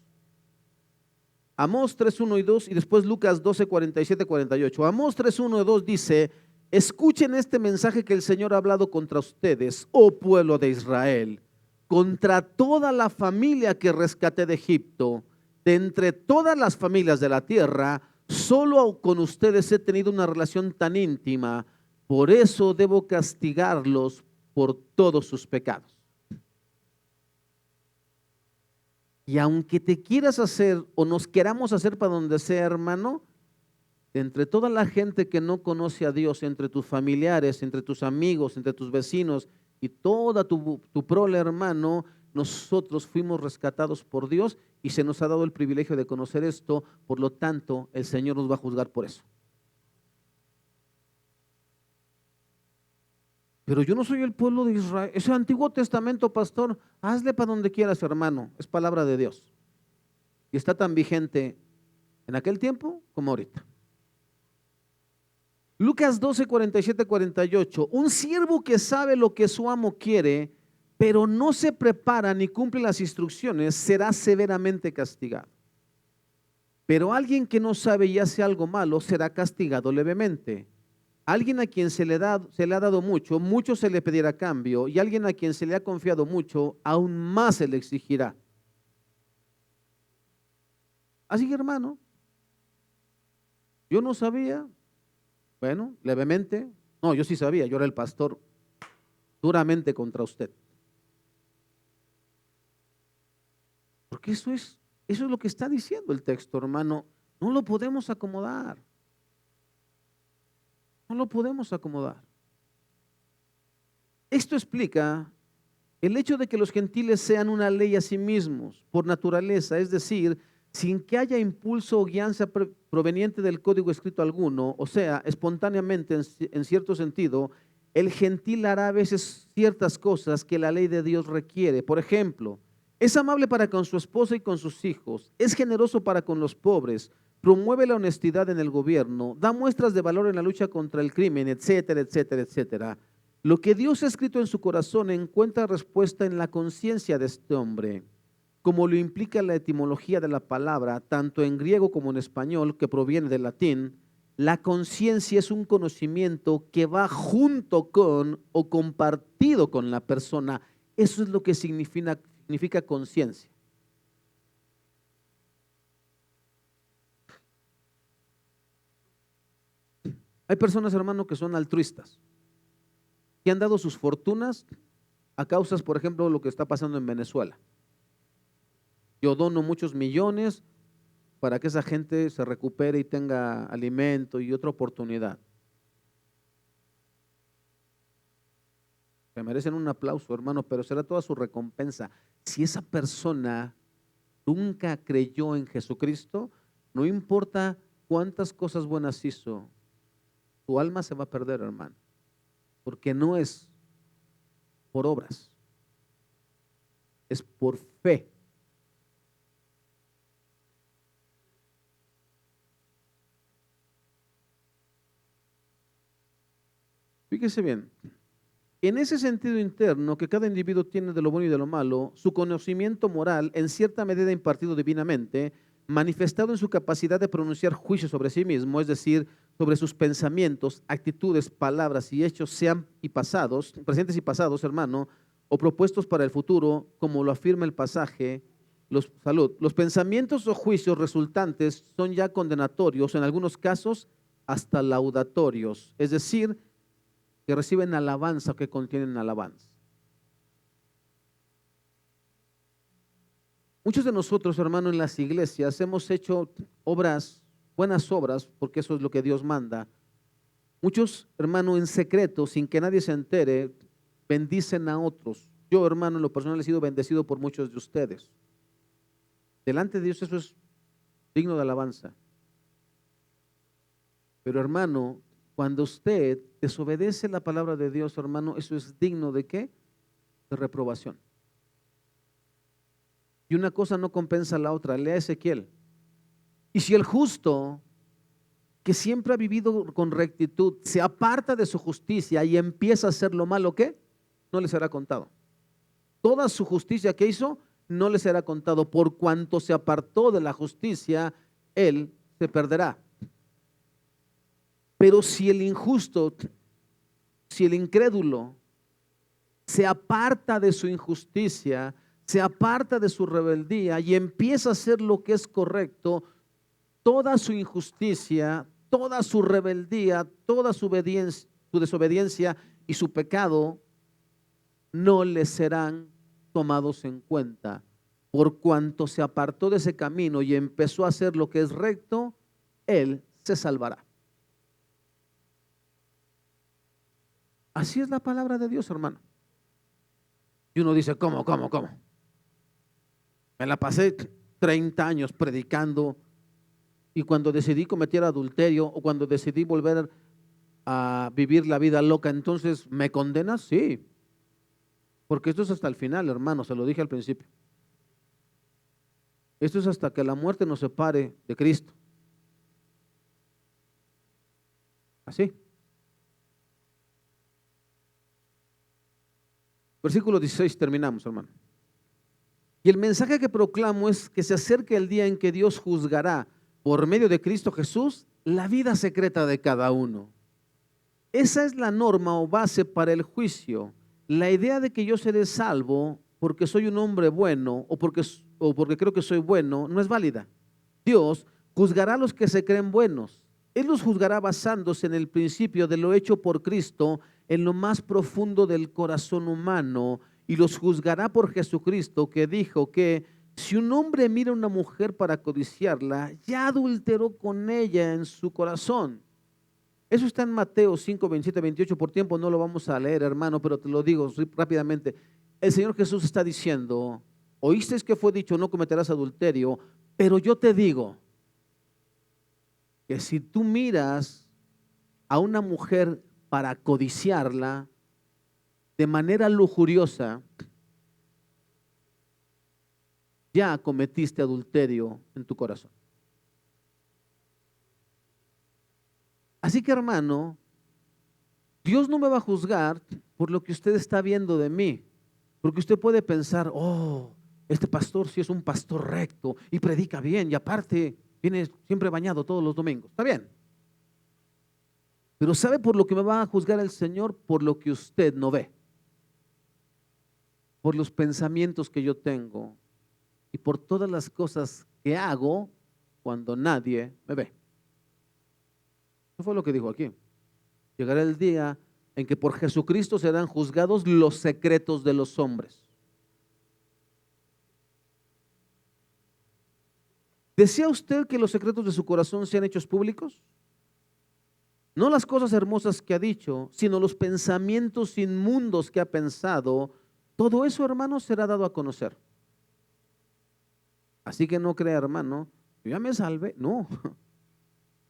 Amós 3, 1 y 2 y después Lucas 12, 47, 48. Amós 3, 1 y 2 dice, escuchen este mensaje que el Señor ha hablado contra ustedes, oh pueblo de Israel, contra toda la familia que rescaté de Egipto, de entre todas las familias de la tierra, solo con ustedes he tenido una relación tan íntima, por eso debo castigarlos por todos sus pecados. Y aunque te quieras hacer o nos queramos hacer para donde sea, hermano, entre toda la gente que no conoce a Dios, entre tus familiares, entre tus amigos, entre tus vecinos y toda tu prole, hermano, nosotros fuimos rescatados por Dios y se nos ha dado el privilegio de conocer esto, por lo tanto, el Señor nos va a juzgar por eso. Pero yo no soy el pueblo de Israel. Ese Antiguo Testamento, pastor, hazle para donde quieras, hermano. Es palabra de Dios. Y está tan vigente en aquel tiempo como ahorita. Lucas 12, 47, 48. Un siervo que sabe lo que su amo quiere, pero no se prepara ni cumple las instrucciones, será severamente castigado. Pero alguien que no sabe y hace algo malo, será castigado levemente. Alguien a quien se le ha dado mucho, mucho se le pedirá a cambio, y alguien a quien se le ha confiado mucho, aún más se le exigirá. Así que, hermano, yo no sabía, bueno, levemente, no, yo sí sabía, yo era el pastor, duramente contra usted. Porque eso es lo que está diciendo el texto, hermano, no lo podemos acomodar. No lo podemos acomodar. Esto explica el hecho de que los gentiles sean una ley a sí mismos, por naturaleza, es decir, sin que haya impulso o guianza proveniente del código escrito alguno, o sea, espontáneamente en cierto sentido, el gentil hará a veces ciertas cosas que la ley de Dios requiere. Por ejemplo, es amable para con su esposa y con sus hijos, es generoso para con los pobres, promueve la honestidad en el gobierno, da muestras de valor en la lucha contra el crimen, etcétera, etcétera, etcétera. Lo que Dios ha escrito en su corazón encuentra respuesta en la conciencia de este hombre, como lo implica la etimología de la palabra, tanto en griego como en español, que proviene del latín. La conciencia es un conocimiento que va junto con o compartido con la persona. Eso es lo que significa conciencia. Hay personas, hermano, que son altruistas, que han dado sus fortunas a causas, por ejemplo, lo que está pasando en Venezuela. Yo dono muchos millones para que esa gente se recupere y tenga alimento y otra oportunidad. Se merecen un aplauso, hermano, pero será toda su recompensa. Si esa persona nunca creyó en Jesucristo, no importa cuántas cosas buenas hizo, tu alma se va a perder, hermano, porque no es por obras, es por fe. Fíjese bien, en ese sentido interno que cada individuo tiene de lo bueno y de lo malo, su conocimiento moral, en cierta medida impartido divinamente, manifestado en su capacidad de pronunciar juicio sobre sí mismo, es decir, sobre sus pensamientos, actitudes, palabras y hechos, sean y pasados, presentes y pasados, hermano, o propuestos para el futuro, como lo afirma el pasaje. Los pensamientos o juicios resultantes son ya condenatorios, en algunos casos hasta laudatorios, es decir, que reciben alabanza o que contienen alabanza. Muchos de nosotros, hermano, en las iglesias hemos hecho obras, buenas obras, porque eso es lo que Dios manda, Muchos, hermano, en secreto, sin que nadie se entere, bendicen a otros. Yo, hermano, en lo personal he sido bendecido por muchos de ustedes. Delante de Dios eso es digno de alabanza. Pero, hermano, cuando usted desobedece la palabra de Dios, hermano, eso es digno ¿de qué? De reprobación. Y una cosa no compensa a la otra. Lea Ezequiel. Y si el justo, que siempre ha vivido con rectitud, se aparta de su justicia y empieza a hacer lo malo, ¿qué? No le será contado. Toda su justicia que hizo, no le será contado. Por cuanto se apartó de la justicia, él se perderá. Pero si el injusto, si el incrédulo se aparta de su injusticia, se aparta de su rebeldía y empieza a hacer lo que es correcto, toda su injusticia, toda su rebeldía, toda su obediencia, su desobediencia y su pecado no le serán tomados en cuenta. Por cuanto se apartó de ese camino y empezó a hacer lo que es recto, él se salvará. Así es la palabra de Dios, hermano. Y uno dice, ¿cómo? Me la pasé 30 años predicando y cuando decidí cometer adulterio o cuando decidí volver a vivir la vida loca, entonces ¿me condenas? Sí. Porque esto es hasta el final, hermano, se lo dije al principio. Esto es hasta que la muerte nos separe de Cristo. Así. Versículo 16, terminamos, hermano. Y el mensaje que proclamo es que se acerque el día en que Dios juzgará por medio de Cristo Jesús la vida secreta de cada uno. Esa es la norma o base para el juicio. La idea de que yo seré salvo porque soy un hombre bueno o porque creo que soy bueno no es válida. Dios juzgará a los que se creen buenos. Él los juzgará basándose en el principio de lo hecho por Cristo en lo más profundo del corazón humano y los juzgará por Jesucristo, que dijo que si un hombre mira a una mujer para codiciarla, ya adulteró con ella en su corazón. Eso está en Mateo 5, 27, 28. Por tiempo no lo vamos a leer, hermano, pero te lo digo rápidamente. El Señor Jesús está diciendo, oísteis que fue dicho, no cometerás adulterio, pero yo te digo que si tú miras a una mujer para codiciarla de manera lujuriosa, ya cometiste adulterio en tu corazón. Así que, hermano, Dios no me va a juzgar por lo que usted está viendo de mí, porque usted puede pensar, oh, este pastor sí es un pastor recto y predica bien y aparte viene siempre bañado todos los domingos. Está bien. Pero ¿sabe por lo que me va a juzgar el Señor? Por lo que usted no ve, por los pensamientos que yo tengo y por todas las cosas que hago cuando nadie me ve. Eso fue lo que dijo aquí. Llegará el día en que por Jesucristo serán juzgados los secretos de los hombres. ¿Desea usted que los secretos de su corazón sean hechos públicos? No las cosas hermosas que ha dicho, sino los pensamientos inmundos que ha pensado. Todo eso, hermano, será dado a conocer. Así que no crea, hermano, yo ya me salvé. No,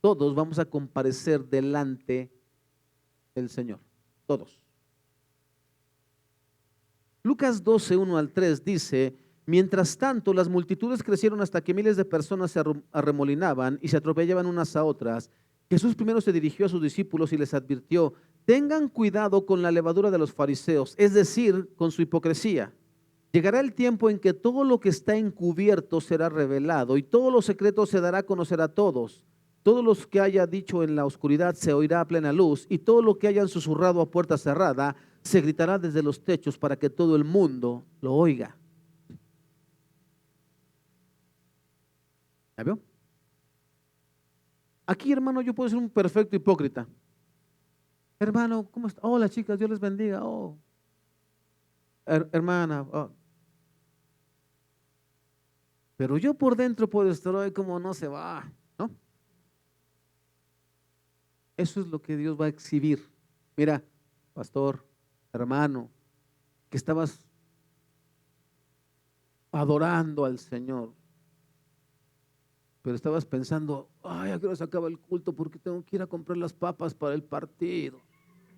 todos vamos a comparecer delante del Señor. Todos. Lucas 12, 1 al 3 dice, mientras tanto las multitudes crecieron hasta que miles de personas se arremolinaban y se atropellaban unas a otras. Jesús primero se dirigió a sus discípulos y les advirtió, tengan cuidado con la levadura de los fariseos, es decir, con su hipocresía. Llegará el tiempo en que todo lo que está encubierto será revelado y todo lo secreto se dará a conocer a todos. Todo lo que haya dicho en la oscuridad se oirá a plena luz y todo lo que hayan susurrado a puerta cerrada se gritará desde los techos para que todo el mundo lo oiga. ¿Ya vio? Aquí, hermano, yo puedo ser un perfecto hipócrita. Hermano, ¿cómo está? Hola, chicas, Dios les bendiga. Oh, hermana. Oh. Pero yo por dentro puedo estar hoy como no se va, ¿no? Eso es lo que Dios va a exhibir. Mira, pastor, hermano, que estabas adorando al Señor, pero estabas pensando, ay, ¿a qué hora se acaba el culto? Porque tengo que ir a comprar las papas para el partido.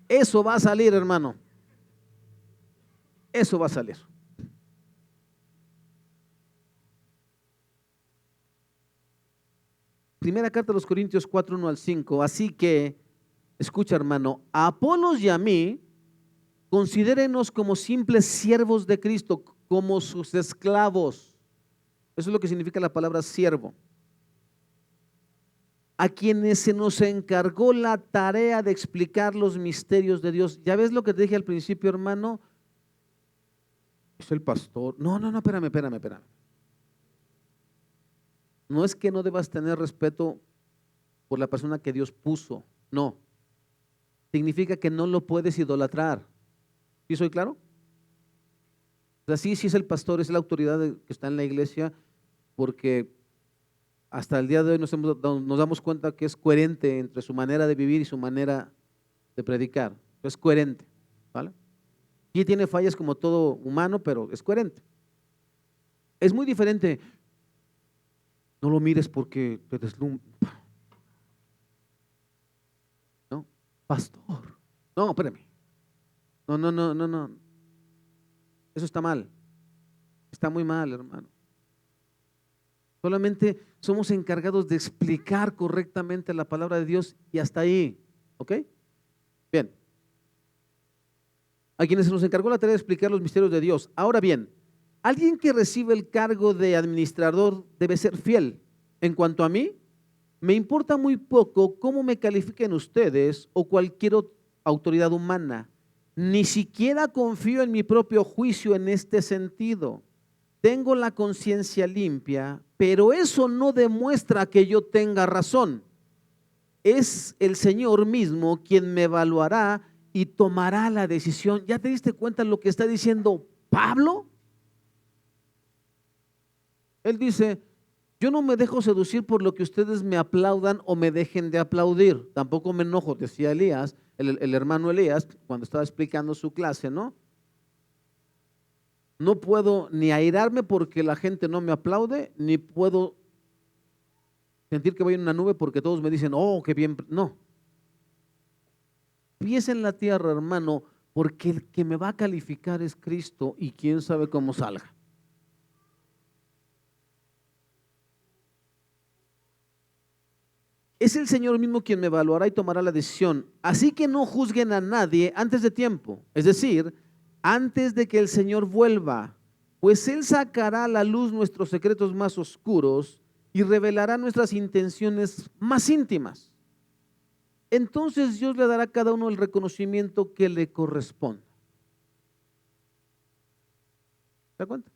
Eso va a salir, hermano. Eso va a salir. Primera carta a los Corintios 4, 1 al 5. Así que, escucha, hermano, a Apolos y a mí, considérenos como simples siervos de Cristo, como sus esclavos. Eso es lo que significa la palabra siervo. A quienes se nos encargó la tarea de explicar los misterios de Dios. ¿Ya ves lo que te dije al principio, hermano? Es el pastor. No, espérame. No es que no debas tener respeto por la persona que Dios puso. No. Significa que no lo puedes idolatrar. ¿Sí soy claro? O sea, sí es el pastor, es la autoridad que está en la iglesia, porque hasta el día de hoy nos damos cuenta que es coherente entre su manera de vivir y su manera de predicar. Es coherente, ¿vale? Sí tiene fallas como todo humano, pero es coherente. Es muy diferente. No lo mires porque te deslumbra. ¿No? Pastor. No, espérame. No. Eso está mal. Está muy mal, hermano. Solamente somos encargados de explicar correctamente la palabra de Dios y hasta ahí. ¿Ok? Bien. A quienes se nos encargó la tarea de explicar los misterios de Dios. Ahora bien, alguien que recibe el cargo de administrador debe ser fiel. En cuanto a mí, me importa muy poco cómo me califiquen ustedes o cualquier autoridad humana. Ni siquiera confío en mi propio juicio en este sentido. Tengo la conciencia limpia, pero eso no demuestra que yo tenga razón. Es el Señor mismo quien me evaluará y tomará la decisión. ¿Ya te diste cuenta de lo que está diciendo Pablo? Él dice, yo no me dejo seducir por lo que ustedes me aplaudan o me dejen de aplaudir. Tampoco me enojo, decía Elías, el hermano Elías, cuando estaba explicando su clase, ¿no? No puedo ni airarme porque la gente no me aplaude, ni puedo sentir que voy en una nube porque todos me dicen, oh, qué bien. No. Pies en la tierra, hermano, porque el que me va a calificar es Cristo y quién sabe cómo salga. Es el Señor mismo quien me evaluará y tomará la decisión. Así que no juzguen a nadie antes de tiempo, es decir, antes de que el Señor vuelva, pues Él sacará a la luz nuestros secretos más oscuros y revelará nuestras intenciones más íntimas. Entonces Dios le dará a cada uno el reconocimiento que le corresponda. ¿Se da cuenta?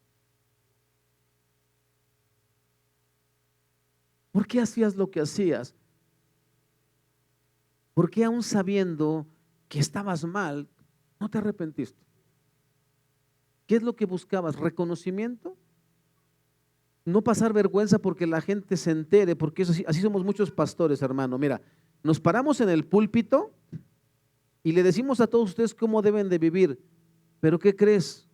¿Por qué hacías lo que hacías? ¿Por qué aún sabiendo que estabas mal, no te arrepentiste? ¿Qué es lo que buscabas? ¿Reconocimiento? No pasar vergüenza porque la gente se entere, porque eso, así somos muchos pastores, hermano. Mira, nos paramos en el púlpito y le decimos a todos ustedes cómo deben de vivir. ¿Pero qué crees?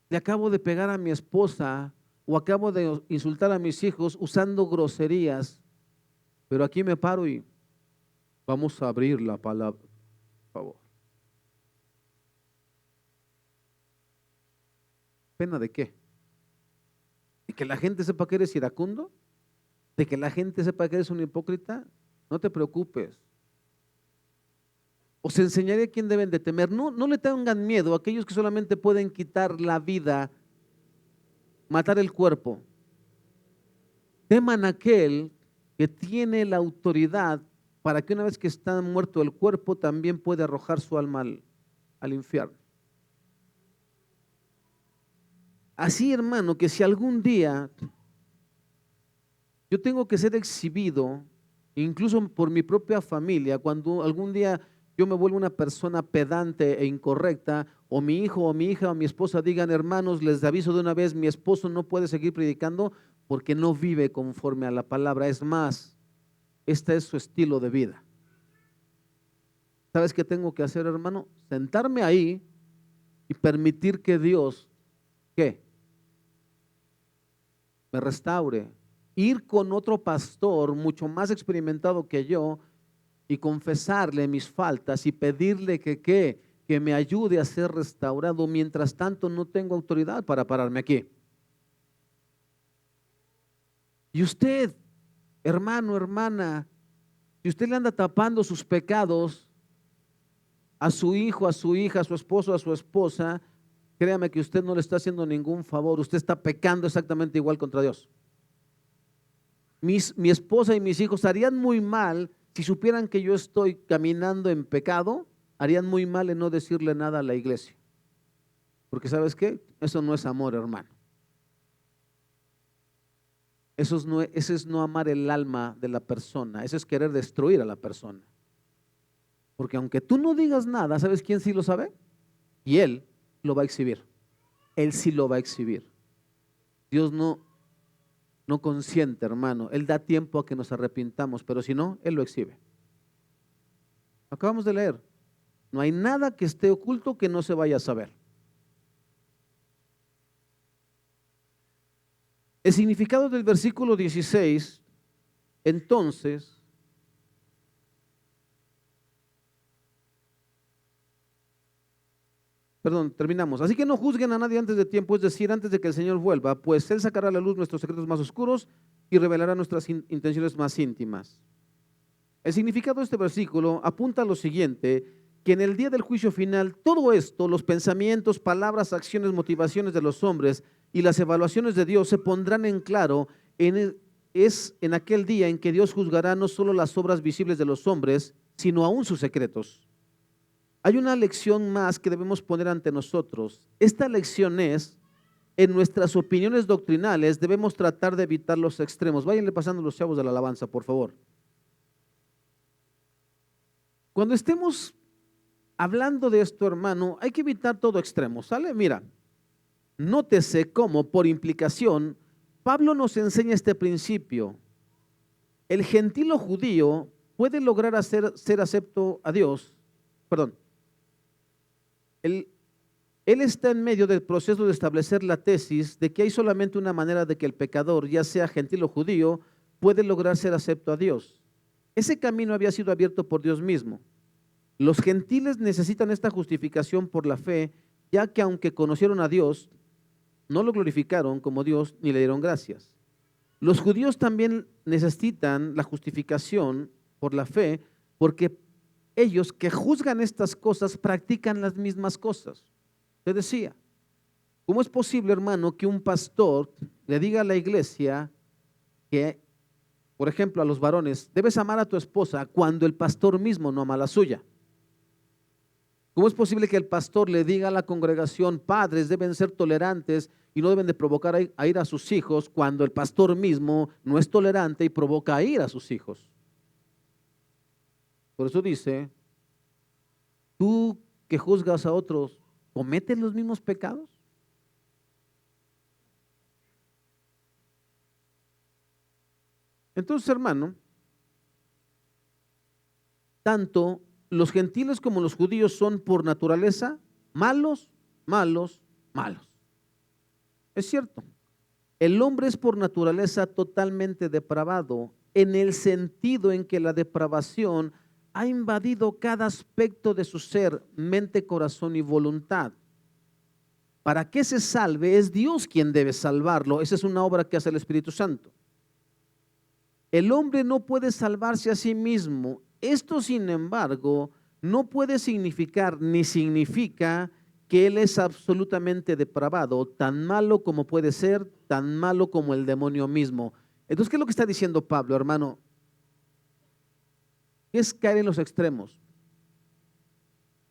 Le acabo de pegar a mi esposa o acabo de insultar a mis hijos usando groserías, pero aquí me paro y vamos a abrir la palabra, por favor. ¿Pena de qué? ¿De que la gente sepa que eres iracundo? ¿De que la gente sepa que eres un hipócrita? No te preocupes. Os enseñaré a quién deben de temer. No le tengan miedo a aquellos que solamente pueden quitar la vida, matar el cuerpo. Teman a aquel que tiene la autoridad para que una vez que está muerto el cuerpo también puede arrojar su alma al infierno. Así, hermano, que si algún día yo tengo que ser exhibido, incluso por mi propia familia, cuando algún día yo me vuelvo una persona pedante e incorrecta, o mi hijo o mi hija o mi esposa digan, hermanos, les aviso de una vez, mi esposo no puede seguir predicando porque no vive conforme a la palabra. Es más, este es su estilo de vida. ¿Sabes qué tengo que hacer, hermano? Sentarme ahí y permitir que Dios, ¿qué? Me restaure. Ir con otro pastor mucho más experimentado que yo y confesarle mis faltas y pedirle que me ayude a ser restaurado. Mientras tanto, no tengo autoridad para pararme aquí. Y usted, hermano, hermana, si usted le anda tapando sus pecados a su hijo, a su hija, a su esposo, a su esposa, créame que usted no le está haciendo ningún favor. Usted está pecando exactamente igual contra Dios. Mi esposa y mis hijos harían muy mal si supieran que yo estoy caminando en pecado, harían muy mal en no decirle nada a la iglesia. Porque ¿sabes qué? Eso no es amor, hermano. Eso es no amar el alma de la persona. Eso es querer destruir a la persona. Porque aunque tú no digas nada, ¿sabes quién sí lo sabe? Y Él lo va a exhibir. Él sí lo va a exhibir. Dios no consiente, hermano. Él da tiempo a que nos arrepintamos, pero si no, Él lo exhibe. Acabamos de leer. No hay nada que esté oculto que no se vaya a saber. El significado del versículo 16, entonces, terminamos. Así que no juzguen a nadie antes de tiempo, es decir, antes de que el Señor vuelva, pues Él sacará a la luz nuestros secretos más oscuros y revelará nuestras intenciones más íntimas. El significado de este versículo apunta a lo siguiente, que en el día del juicio final, todo esto, los pensamientos, palabras, acciones, motivaciones de los hombres y las evaluaciones de Dios se pondrán en claro. Es en aquel día en que Dios juzgará no solo las obras visibles de los hombres, sino aún sus secretos. Hay una lección más que debemos poner ante nosotros. Esta lección es, en nuestras opiniones doctrinales debemos tratar de evitar los extremos. Váyanle pasando los chavos de la alabanza, por favor. Cuando estemos hablando de esto, hermano, hay que evitar todo extremo, ¿sale? Mira, nótese cómo, por implicación, Pablo nos enseña este principio. El gentil o judío puede lograr ser acepto a Dios, perdón. Él está en medio del proceso de establecer la tesis de que hay solamente una manera de que el pecador, ya sea gentil o judío, puede lograr ser acepto a Dios. Ese camino había sido abierto por Dios mismo. Los gentiles necesitan esta justificación por la fe, ya que aunque conocieron a Dios, no lo glorificaron como Dios ni le dieron gracias. Los judíos también necesitan la justificación por la fe, porque ellos que juzgan estas cosas practican las mismas cosas. Te decía, ¿cómo es posible, hermano, que un pastor le diga a la iglesia que, por ejemplo, a los varones, debes amar a tu esposa cuando el pastor mismo no ama a la suya? ¿Cómo es posible que el pastor le diga a la congregación, padres deben ser tolerantes y no deben de provocar a ir a sus hijos, cuando el pastor mismo no es tolerante y provoca a ir a sus hijos? Por eso dice, tú que juzgas a otros, ¿cometes los mismos pecados? Entonces, hermano, tanto los gentiles como los judíos son por naturaleza malos, malos, malos. Es cierto, el hombre es por naturaleza totalmente depravado, en el sentido en que la depravación ha invadido cada aspecto de su ser, mente, corazón y voluntad. Para que se salve, es Dios quien debe salvarlo. Esa es una obra que hace el Espíritu Santo. El hombre no puede salvarse a sí mismo. Esto, sin embargo, no puede significar ni significa que él es absolutamente depravado, tan malo como puede ser, tan malo como el demonio mismo. Entonces, ¿qué es lo que está diciendo Pablo, hermano? Es caer en los extremos.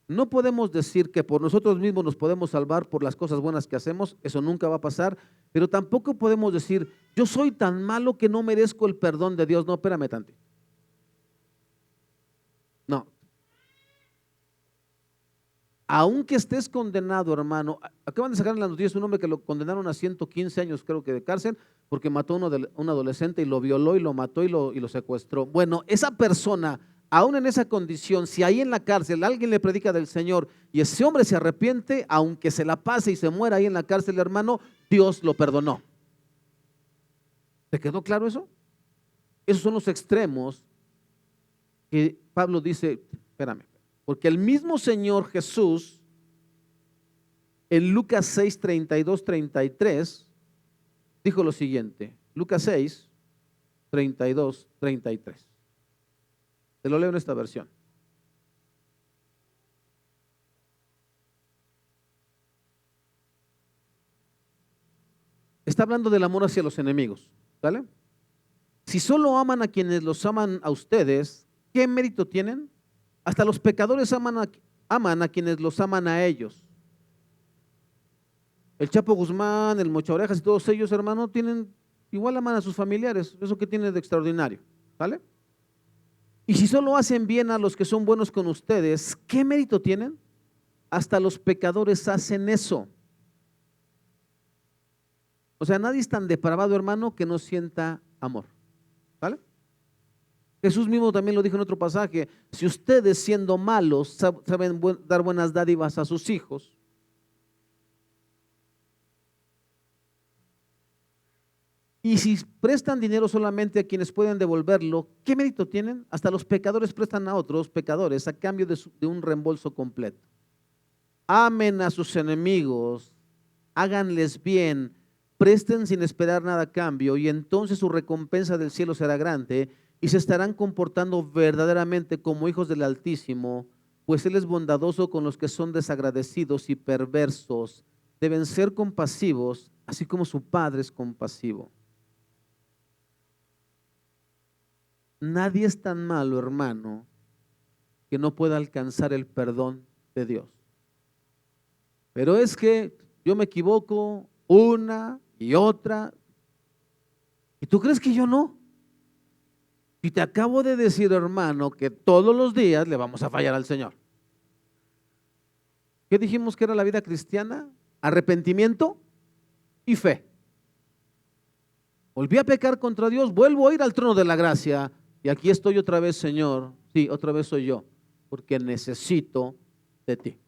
No podemos decir que por nosotros mismos nos podemos salvar por las cosas buenas que hacemos, eso nunca va a pasar, pero tampoco podemos decir, yo soy tan malo que no merezco el perdón de Dios. No, espérame tantito. No. aunque estés condenado, hermano, acaban de sacar en las noticias un hombre que lo condenaron a 115 años, creo que de cárcel, porque mató a un adolescente y lo violó y lo mató y lo secuestró. Bueno, esa persona, aún en esa condición, si ahí en la cárcel alguien le predica del Señor y ese hombre se arrepiente, aunque se la pase y se muera ahí en la cárcel, hermano, Dios lo perdonó. ¿Te quedó claro eso? Esos son los extremos que Pablo dice, espérame, porque el mismo Señor Jesús en Lucas 6, 32, 33 dijo lo siguiente, Lucas 6, 32, 33. Te lo leo en esta versión. Está hablando del amor hacia los enemigos, ¿vale? Si solo aman a quienes los aman a ustedes, ¿qué mérito tienen? Hasta los pecadores aman a quienes los aman a ellos. El Chapo Guzmán, el Mocha Orejas y todos ellos, hermano, igual aman a sus familiares. ¿Eso qué tiene de extraordinario? ¿Vale? Y si solo hacen bien a los que son buenos con ustedes, ¿qué mérito tienen? Hasta los pecadores hacen eso. O sea, nadie es tan depravado, hermano, que no sienta amor. ¿Vale? Jesús mismo también lo dijo en otro pasaje, si ustedes siendo malos saben dar buenas dádivas a sus hijos, y si prestan dinero solamente a quienes pueden devolverlo, ¿qué mérito tienen? Hasta los pecadores prestan a otros pecadores a cambio de un reembolso completo. Amen a sus enemigos, háganles bien, presten sin esperar nada a cambio y entonces su recompensa del cielo será grande y se estarán comportando verdaderamente como hijos del Altísimo, pues Él es bondadoso con los que son desagradecidos y perversos. Deben ser compasivos, así como su Padre es compasivo. Nadie es tan malo, hermano, que no pueda alcanzar el perdón de Dios. Pero es que yo me equivoco una y otra. ¿Y tú crees que yo no? Y te acabo de decir, hermano, que todos los días le vamos a fallar al Señor. ¿Qué dijimos que era la vida cristiana? Arrepentimiento y fe. Volví a pecar contra Dios, vuelvo a ir al trono de la gracia y aquí estoy otra vez, Señor. Sí, otra vez soy yo, porque necesito de ti.